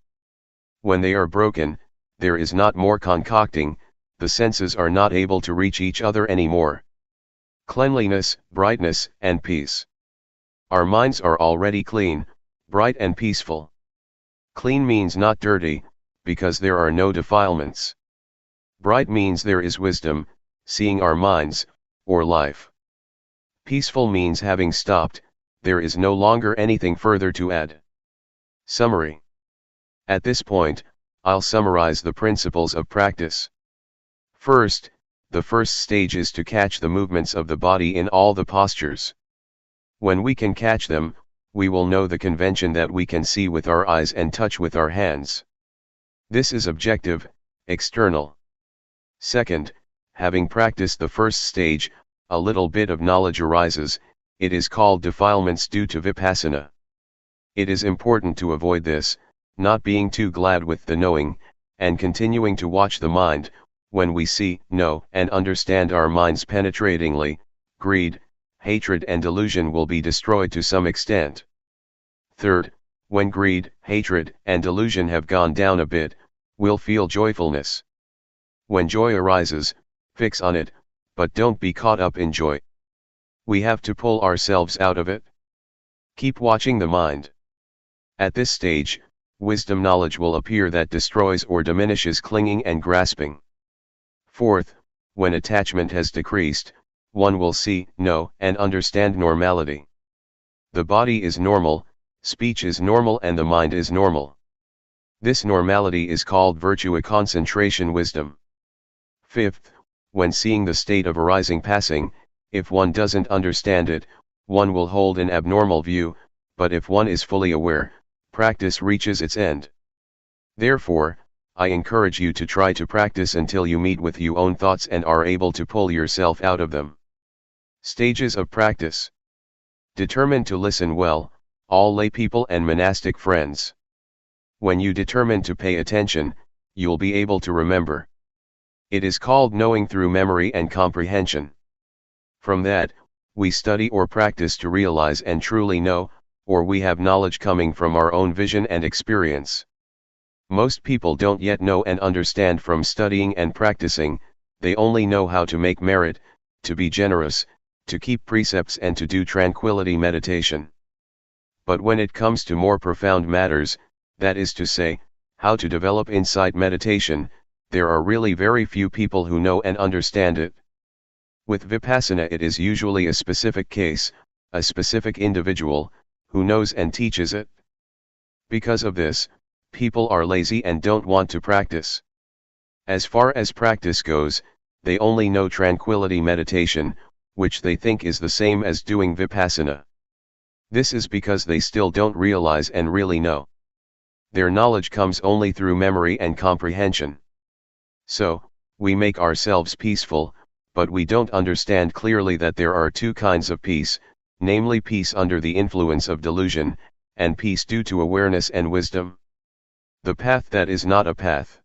Speaker 1: When they are broken, there is not more concocting, the senses are not able to reach each other anymore. Cleanliness, brightness, and peace. Our minds are already clean, bright and peaceful. Clean means not dirty, because there are no defilements. Bright means there is wisdom, seeing our minds, or life. Peaceful means having stopped, there is no longer anything further to add. Summary. At this point, I'll summarize the principles of practice. First, the first stage is to catch the movements of the body in all the postures. When we can catch them, we will know the convention that we can see with our eyes and touch with our hands. This is objective, external. Second, having practiced the first stage, a little bit of knowledge arises, it is called defilements due to Vipassana. It is important to avoid this, not being too glad with the knowing, and continuing to watch the mind. When we see, know, and understand our minds penetratingly, greed, hatred and delusion will be destroyed to some extent. Third, when greed, hatred, and delusion have gone down a bit, we'll feel joyfulness. When joy arises, fix on it, but don't be caught up in joy. We have to pull ourselves out of it. Keep watching the mind. At this stage, wisdom knowledge will appear that destroys or diminishes clinging and grasping. Fourth, when attachment has decreased, one will see, know, and understand normality. The body is normal, speech is normal, and the mind is normal. This normality is called virtua concentration wisdom. Fifth, when seeing the state of arising passing, if one doesn't understand it, one will hold an abnormal view, but if one is fully aware, practice reaches its end. Therefore, I encourage you to try to practice until you meet with your own thoughts and are able to pull yourself out of them. Stages of practice. Determine to listen well, all lay people and monastic friends. When you determine to pay attention, you'll be able to remember. It is called knowing through memory and comprehension. From that, we study or practice to realize and truly know, or we have knowledge coming from our own vision and experience. Most people don't yet know and understand from studying and practicing, they only know how to make merit, to be generous, to keep precepts and to do tranquility meditation. But when it comes to more profound matters, that is to say, how to develop insight meditation, there are really very few people who know and understand it. With Vipassana it is usually a specific case, a specific individual, who knows and teaches it. Because of this, people are lazy and don't want to practice. As far as practice goes, they only know tranquility meditation, which they think is the same as doing Vipassana. This is because they still don't realize and really know. Their knowledge comes only through memory and comprehension. So, we make ourselves peaceful, but we don't understand clearly that there are two kinds of peace, namely peace under the influence of delusion, and peace due to awareness and wisdom. The path that is not a path.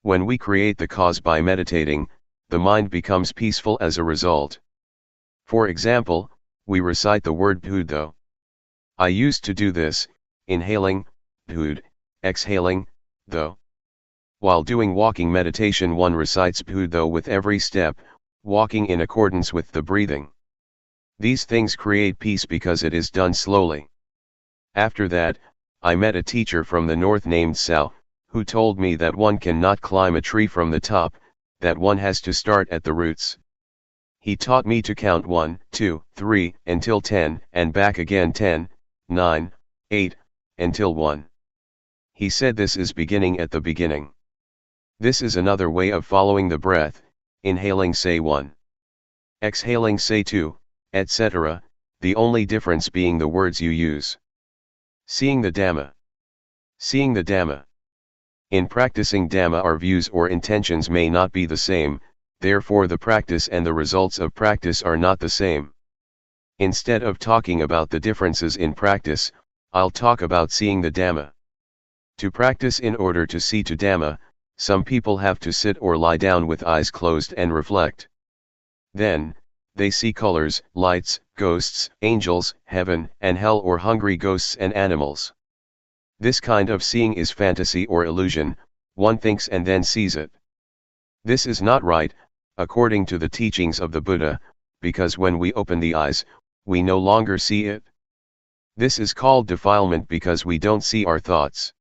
Speaker 1: When we create the cause by meditating, the mind becomes peaceful as a result. For example, we recite the word Buddha. I used to do this, inhaling, Buddha, exhaling, though. While doing walking meditation one recites Buddha with every step, walking in accordance with the breathing. These things create peace because it is done slowly. After that, I met a teacher from the north named Sao, who told me that one cannot climb a tree from the top, that one has to start at the roots. He taught me to count 1, 2, 3, until 10, and back again 10, 9, 8, until 1. He said this is beginning at the beginning. This is another way of following the breath, inhaling say 1. Exhaling say 2, etc., the only difference being the words you use. Seeing the Dhamma. Seeing the Dhamma. In practicing Dhamma our views or intentions may not be the same, therefore the practice and the results of practice are not the same. Instead of talking about the differences in practice, I'll talk about seeing the Dhamma. To practice in order to see to Dhamma, some people have to sit or lie down with eyes closed and reflect. Then, they see colors, lights, ghosts, angels, heaven and hell or hungry ghosts and animals. This kind of seeing is fantasy or illusion, one thinks and then sees it. This is not right, according to the teachings of the Buddha, because when we open the eyes, we no longer see it. This is called defilement because we don't see our thoughts.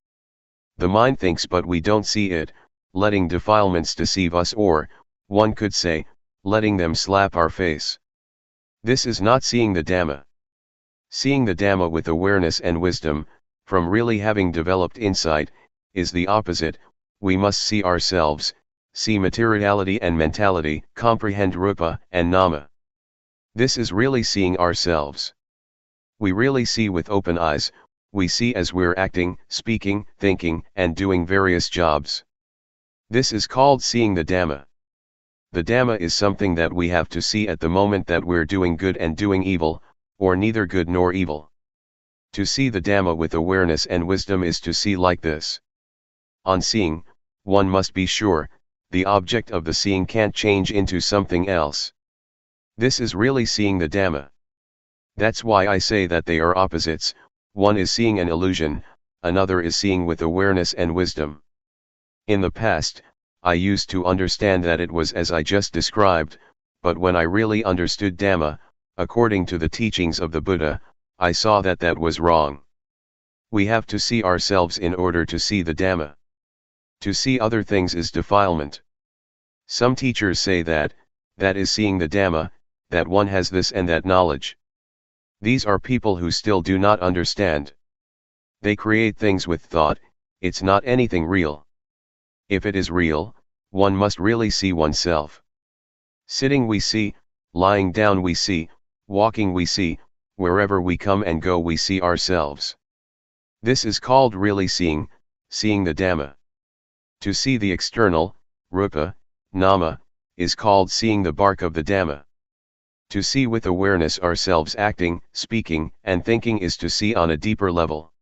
Speaker 1: The mind thinks but we don't see it, letting defilements deceive us or, one could say, letting them slap our face. This is not seeing the Dhamma. Seeing the Dhamma with awareness and wisdom, from really having developed insight, is the opposite. We must see ourselves, see materiality and mentality, comprehend Rupa and Nama. This is really seeing ourselves. We really see with open eyes, we see as we're acting, speaking, thinking, and doing various jobs. This is called seeing the Dhamma. The Dhamma is something that we have to see at the moment that we're doing good and doing evil, or neither good nor evil. To see the Dhamma with awareness and wisdom is to see like this. On seeing, one must be sure, the object of the seeing can't change into something else. This is really seeing the Dhamma. That's why I say that they are opposites, one is seeing an illusion, another is seeing with awareness and wisdom. In the past, I used to understand that it was as I just described, but when I really understood Dhamma, according to the teachings of the Buddha, I saw that that was wrong. We have to see ourselves in order to see the Dhamma. To see other things is defilement. Some teachers say that is seeing the Dhamma, that one has this and that knowledge. These are people who still do not understand. They create things with thought, it's not anything real. If it is real, one must really see oneself. Sitting we see, lying down we see, walking we see, wherever we come and go we see ourselves. This is called really seeing, seeing the Dhamma. To see the external, Rupa, Nama, is called seeing the bark of the Dhamma. To see with awareness ourselves acting, speaking, and thinking is to see on a deeper level.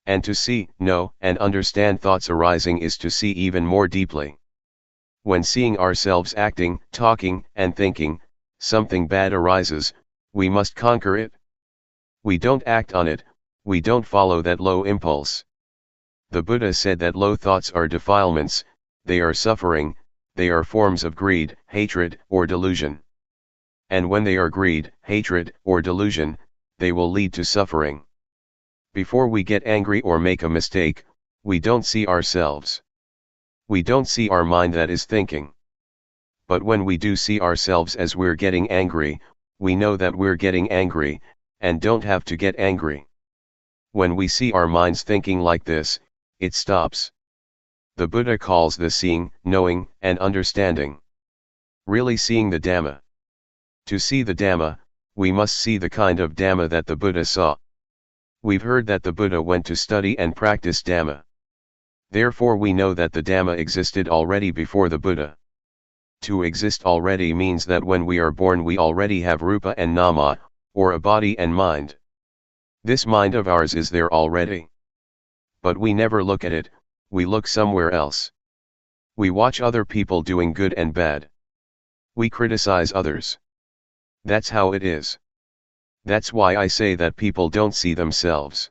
Speaker 1: And to see, know, and understand thoughts arising is to see even more deeply. When seeing ourselves acting, talking, and thinking, something bad arises, we must conquer it. We don't act on it, we don't follow that low impulse. The Buddha said that low thoughts are defilements, they are suffering, they are forms of greed, hatred, or delusion. And when they are greed, hatred, or delusion, they will lead to suffering. Before we get angry or make a mistake, we don't see ourselves. We don't see our mind that is thinking. But when we do see ourselves as we're getting angry, we know that we're getting angry, and don't have to get angry. When we see our minds thinking like this, it stops. The Buddha calls this seeing, knowing, and understanding. Really seeing the Dhamma. To see the Dhamma, we must see the kind of Dhamma that the Buddha saw. We've heard that the Buddha went to study and practice Dhamma. Therefore we know that the Dhamma existed already before the Buddha. To exist already means that when we are born we already have Rupa and Nama, or a body and mind. This mind of ours is there already. But we never look at it, we look somewhere else. We watch other people doing good and bad. We criticize others. That's how it is. That's why I say that people don't see themselves.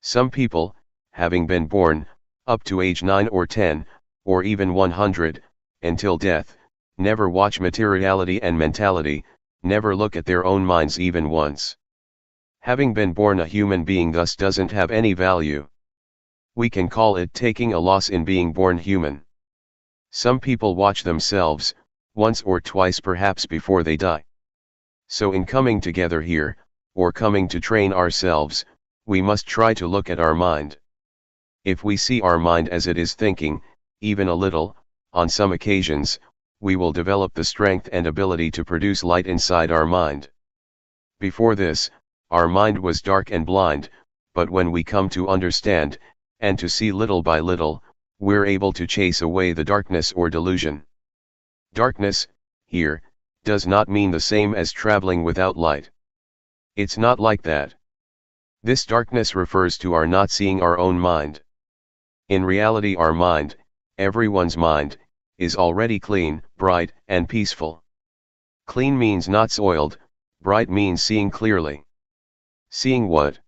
Speaker 1: Some people, having been born, up to age 9 or 10, or even 100, until death, never watch materiality and mentality, never look at their own minds even once. Having been born a human being thus doesn't have any value. We can call it taking a loss in being born human. Some people watch themselves, once or twice perhaps before they die. So in coming together here, or coming to train ourselves, we must try to look at our mind. If we see our mind as it is thinking, even a little, on some occasions, we will develop the strength and ability to produce light inside our mind. Before this, our mind was dark and blind, but when we come to understand, and to see little by little, we're able to chase away the darkness or delusion. Darkness, here, does not mean the same as traveling without light. It's not like that. This darkness refers to our not seeing our own mind. In reality our mind, everyone's mind, is already clean, bright, and peaceful. Clean means not soiled, bright means seeing clearly. Seeing what?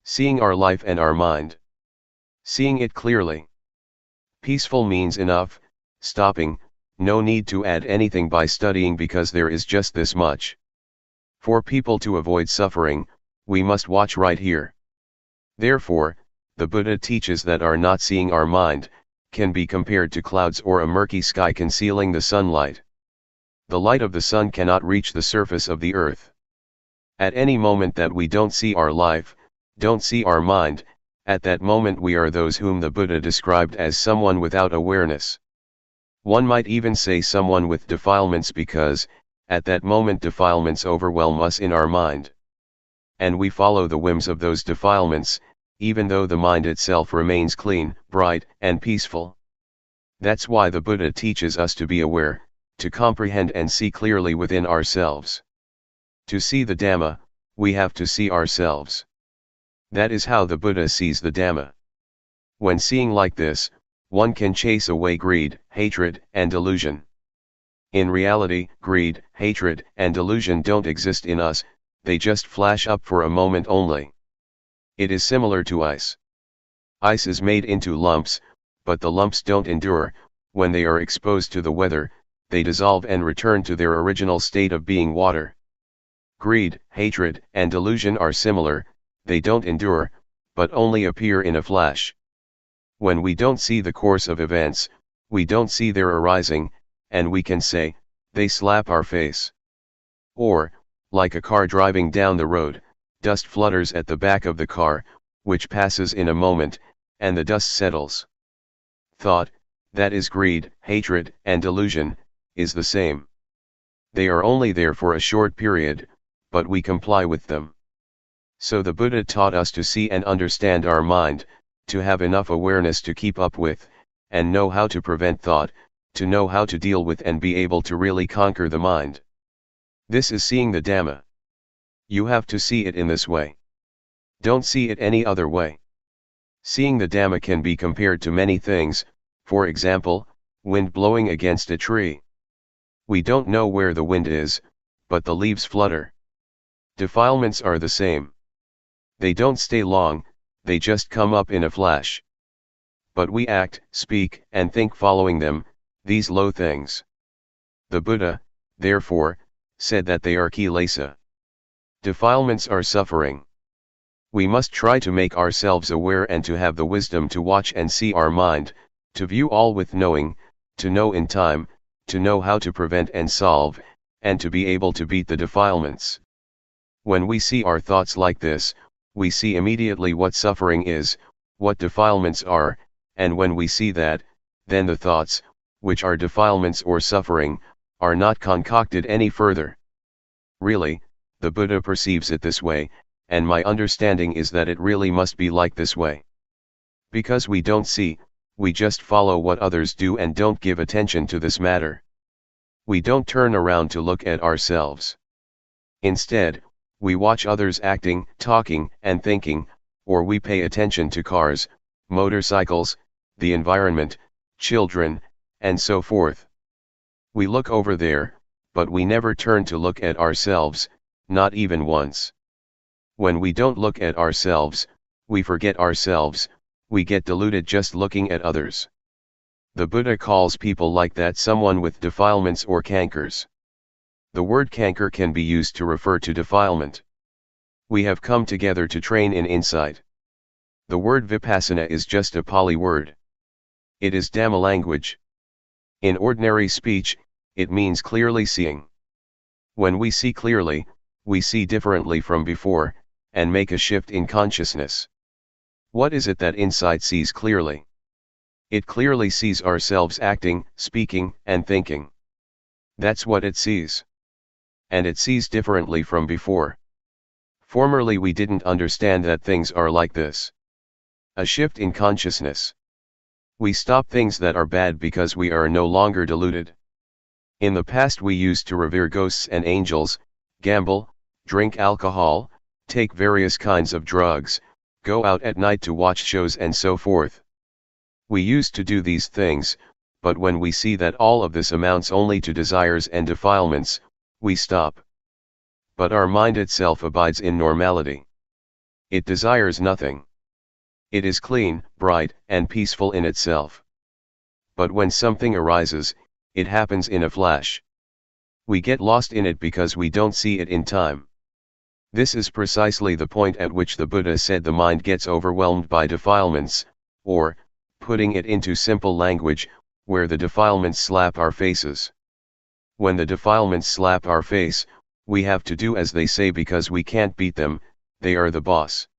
Speaker 1: Seeing our life and our mind. Seeing it clearly. Peaceful means enough, stopping, no need to add anything by studying because there is just this much. For people to avoid suffering, we must watch right here. Therefore, the Buddha teaches that our not seeing our mind, can be compared to clouds or a murky sky concealing the sunlight. The light of the sun cannot reach the surface of the earth. At any moment that we don't see our life, don't see our mind, at that moment we are those whom the Buddha described as someone without awareness. One might even say someone with defilements because, at that moment defilements overwhelm us in our mind. And we follow the whims of those defilements, even though the mind itself remains clean, bright, and peaceful. That's why the Buddha teaches us to be aware, to comprehend and see clearly within ourselves. To see the Dhamma, we have to see ourselves. That is how the Buddha sees the Dhamma. When seeing like this, one can chase away greed, hatred, and delusion. In reality, greed, hatred, and delusion don't exist in us, they just flash up for a moment only. It is similar to ice. Ice is made into lumps, but the lumps don't endure. When they are exposed to the weather, they dissolve and return to their original state of being water. Greed, hatred, and delusion are similar, they don't endure, but only appear in a flash. When we don't see the course of events, we don't see their arising, and we can say, they slap our face. Or, like a car driving down the road, dust flutters at the back of the car, which passes in a moment, and the dust settles. Thought, that is greed, hatred, and delusion, is the same. They are only there for a short period, but we comply with them. So the Buddha taught us to see and understand our mind, to have enough awareness to keep up with, and know how to prevent thought, to know how to deal with and be able to really conquer the mind. This is seeing the Dhamma. You have to see it in this way. Don't see it any other way. Seeing the Dhamma can be compared to many things, for example, wind blowing against a tree. We don't know where the wind is, but the leaves flutter. Defilements are the same. They don't stay long, they just come up in a flash. But we act, speak, and think following them, these low things. The Buddha, therefore, said that they are kilesa. Defilements are suffering. We must try to make ourselves aware and to have the wisdom to watch and see our mind, to view all with knowing, to know in time, to know how to prevent and solve, and to be able to beat the defilements. When we see our thoughts like this, we see immediately what suffering is, what defilements are, and when we see that, then the thoughts, which are defilements or suffering, are not concocted any further. Really, the Buddha perceives it this way, and my understanding is that it really must be like this way. Because we don't see, we just follow what others do and don't give attention to this matter. We don't turn around to look at ourselves. Instead, we watch others acting, talking, and thinking, or we pay attention to cars, motorcycles, the environment, children, and so forth. We look over there, but we never turn to look at ourselves, not even once. When we don't look at ourselves, we forget ourselves, we get deluded just looking at others. The Buddha calls people like that someone with defilements or cankers. The word canker can be used to refer to defilement. We have come together to train in insight. The word Vipassana is just a Pali word. It is Dhamma language. In ordinary speech, it means clearly seeing. When we see clearly, we see differently from before, and make a shift in consciousness. What is it that insight sees clearly? It clearly sees ourselves acting, speaking, and thinking. That's what it sees. And it sees differently from before. Formerly we didn't understand that things are like this. A shift in consciousness. We stop things that are bad because we are no longer deluded. In the past we used to revere ghosts and angels, gamble, drink alcohol, take various kinds of drugs, go out at night to watch shows and so forth. We used to do these things, but when we see that all of this amounts only to desires and defilements, we stop. But our mind itself abides in normality. It desires nothing. It is clean, bright, and peaceful in itself. But when something arises, it happens in a flash. We get lost in it because we don't see it in time. This is precisely the point at which the Buddha said the mind gets overwhelmed by defilements, or, putting it into simple language, where the defilements slap our faces. When the defilements slap our face, we have to do as they say because we can't beat them, they are the boss.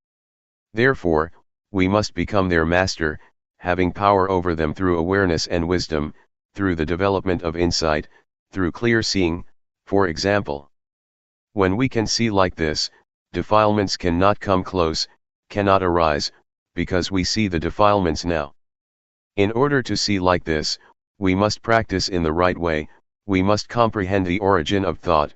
Speaker 1: Therefore, we must become their master, having power over them through awareness and wisdom, through the development of insight, through clear seeing, for example. When we can see like this, defilements cannot come close, cannot arise, because we see the defilements now. In order to see like this, we must practice in the right way, we must comprehend the origin of thought.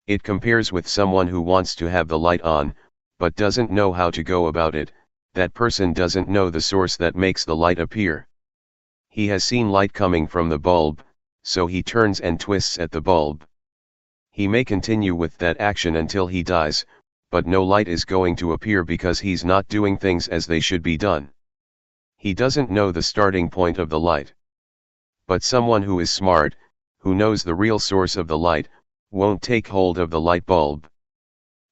Speaker 1: It compares with someone who wants to have the light on, but doesn't know how to go about it. That person doesn't know the source that makes the light appear. He has seen light coming from the bulb, so he turns and twists at the bulb. He may continue with that action until he dies, but no light is going to appear because he's not doing things as they should be done. He doesn't know the starting point of the light. But someone who is smart, who knows the real source of the light, won't take hold of the light bulb.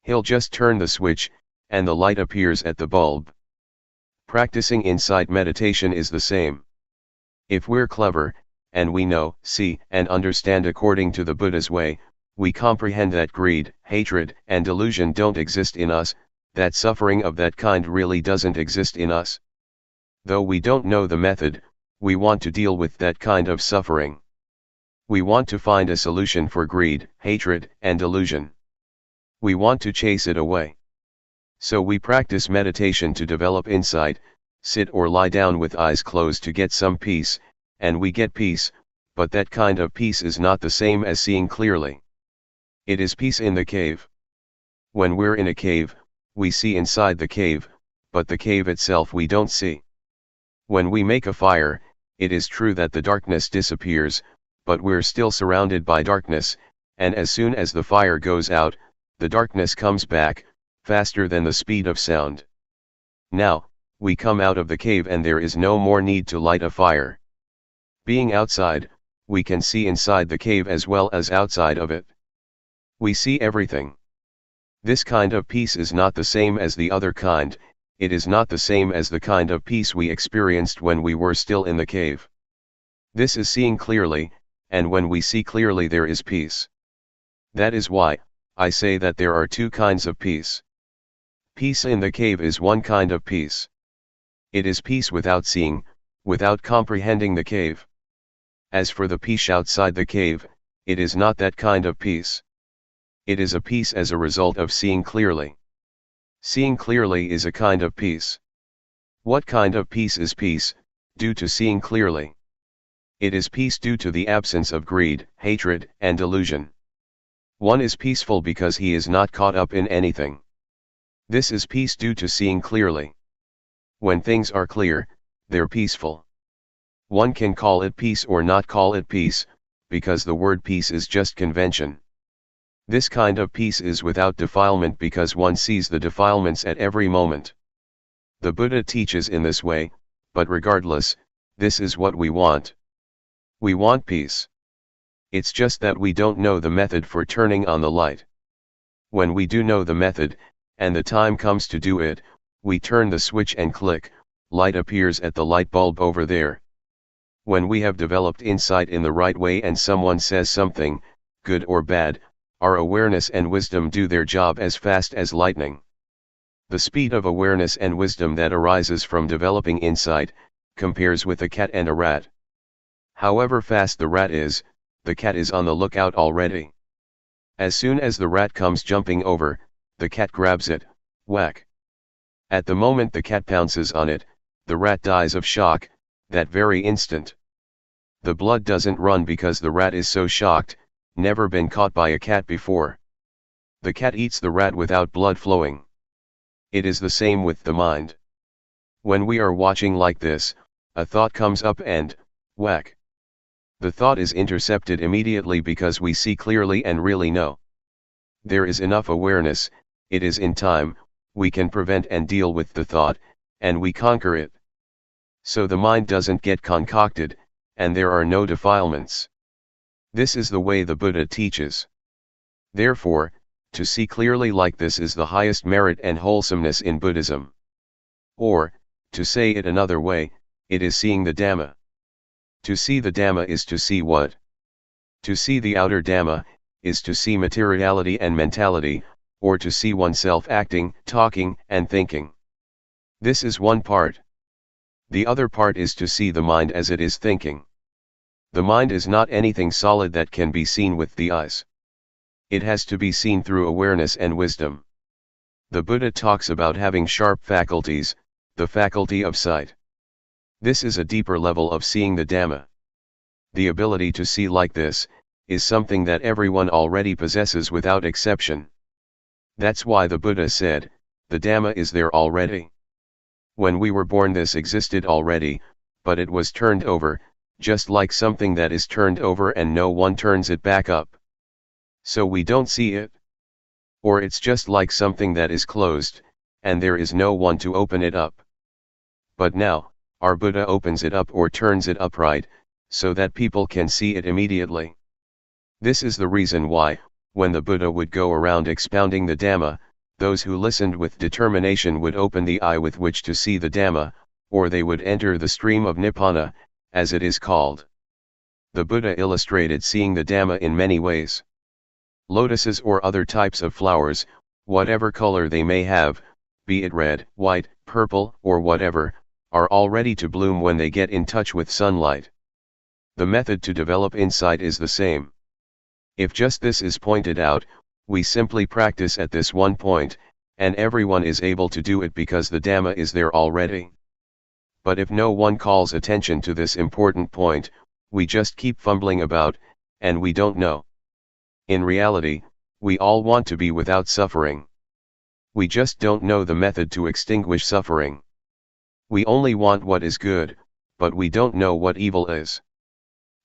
Speaker 1: He'll just turn the switch, and the light appears at the bulb. Practicing insight meditation is the same. If we're clever, and we know, see, and understand according to the Buddha's way, we comprehend that greed, hatred, and delusion don't exist in us, that suffering of that kind really doesn't exist in us. Though we don't know the method, we want to deal with that kind of suffering. We want to find a solution for greed, hatred, and delusion. We want to chase it away. So we practice meditation to develop insight, sit or lie down with eyes closed to get some peace, and we get peace, but that kind of peace is not the same as seeing clearly. It is peace in the cave. When we're in a cave, we see inside the cave, but the cave itself we don't see. When we make a fire, it is true that the darkness disappears, but we're still surrounded by darkness, and as soon as the fire goes out, the darkness comes back, faster than the speed of sound. Now, we come out of the cave and there is no more need to light a fire. Being outside, we can see inside the cave as well as outside of it. We see everything. This kind of peace is not the same as the other kind, it is not the same as the kind of peace we experienced when we were still in the cave. This is seeing clearly, and when we see clearly there is peace. That is why, I say that there are two kinds of peace. Peace in the cave is one kind of peace. It is peace without seeing, without comprehending the cave. As for the peace outside the cave, it is not that kind of peace. It is a peace as a result of seeing clearly. Seeing clearly is a kind of peace. What kind of peace is peace, due to seeing clearly? It is peace due to the absence of greed, hatred, and delusion. One is peaceful because he is not caught up in anything. This is peace due to seeing clearly. When things are clear, they're peaceful. One can call it peace or not call it peace, because the word peace is just convention. This kind of peace is without defilement because one sees the defilements at every moment. The Buddha teaches in this way, but regardless, this is what we want. We want peace. It's just that we don't know the method for turning on the light. When we do know the method, and the time comes to do it, we turn the switch and click, light appears at the light bulb over there. When we have developed insight in the right way and someone says something, good or bad, our awareness and wisdom do their job as fast as lightning. The speed of awareness and wisdom that arises from developing insight, compares with a cat and a rat. However fast the rat is, the cat is on the lookout already. As soon as the rat comes jumping over, the cat grabs it, whack. At the moment the cat pounces on it, the rat dies of shock, that very instant. The blood doesn't run because the rat is so shocked, never been caught by a cat before. The cat eats the rat without blood flowing. It is the same with the mind. When we are watching like this, a thought comes up and, whack. The thought is intercepted immediately because we see clearly and really know. There is enough awareness, it is in time, we can prevent and deal with the thought, and we conquer it. So the mind doesn't get concocted, and there are no defilements. This is the way the Buddha teaches. Therefore, to see clearly like this is the highest merit and wholesomeness in Buddhism. Or, to say it another way, it is seeing the Dhamma. To see the Dhamma is to see what? To see the outer Dhamma, is to see materiality and mentality, or to see oneself acting, talking, and thinking. This is one part. The other part is to see the mind as it is thinking. The mind is not anything solid that can be seen with the eyes. It has to be seen through awareness and wisdom. The Buddha talks about having sharp faculties, the faculty of sight. This is a deeper level of seeing the Dhamma. The ability to see like this, is something that everyone already possesses without exception. That's why the Buddha said, the Dhamma is there already. When we were born this existed already, but it was turned over, just like something that is turned over and no one turns it back up. So we don't see it. Or it's just like something that is closed, and there is no one to open it up. But now, our Buddha opens it up or turns it upright, so that people can see it immediately. This is the reason why, when the Buddha would go around expounding the Dhamma, those who listened with determination would open the eye with which to see the Dhamma, or they would enter the stream of Nibbana, as it is called. The Buddha illustrated seeing the Dhamma in many ways. Lotuses or other types of flowers, whatever color they may have, be it red, white, purple, or whatever, are all ready to bloom when they get in touch with sunlight. The method to develop insight is the same. If just this is pointed out, we simply practice at this one point, and everyone is able to do it because the Dhamma is there already. But if no one calls attention to this important point, we just keep fumbling about, and we don't know. In reality, We all want to be without suffering. We just don't know the method to extinguish suffering. We only want what is good, but we don't know what evil is.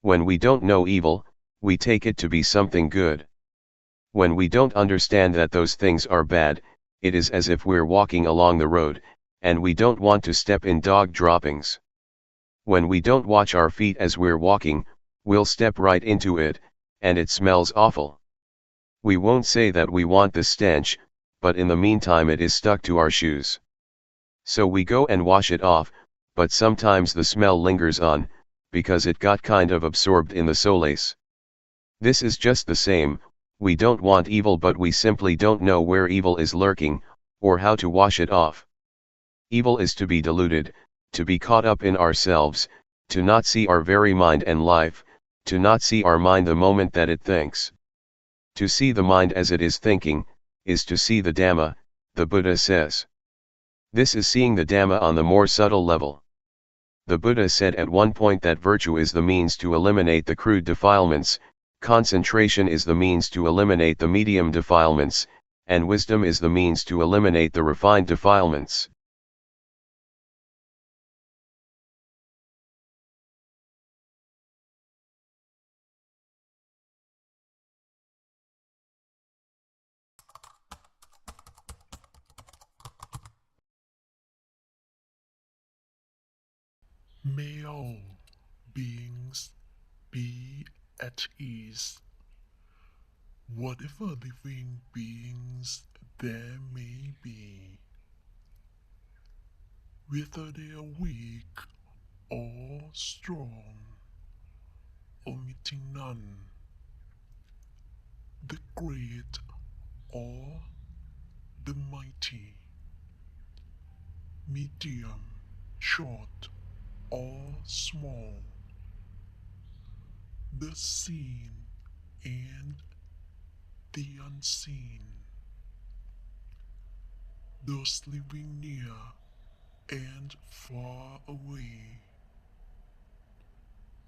Speaker 1: When we don't know evil, we take it to be something good. When we don't understand that those things are bad, it is as if we're walking along the road, and we don't want to step in dog droppings. When we don't watch our feet as we're walking, we'll step right into it, and it smells awful. We won't say that we want the stench, but in the meantime it is stuck to our shoes. So we go and wash it off, but sometimes the smell lingers on, because it got kind of absorbed in the solace. This is just the same. We don't want evil, but we simply don't know where evil is lurking, or how to wash it off. Evil is to be deluded, to be caught up in ourselves, to not see our very mind and life, to not see our mind the moment that it thinks. To see the mind as it is thinking, is to see the Dhamma, the Buddha says. This is seeing the Dhamma on the more subtle level. The Buddha said at one point that virtue is the means to eliminate the crude defilements, concentration is the means to eliminate the medium defilements, and wisdom is the means to eliminate the refined defilements.
Speaker 2: May all beings be at ease, whatever living beings there may be, whether they are weak or strong, omitting none, the great or the mighty, medium, short or small, the seen and the unseen, those living near and far away,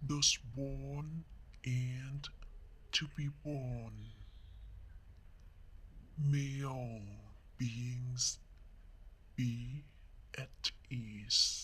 Speaker 2: those born and to be born. May all beings be at ease.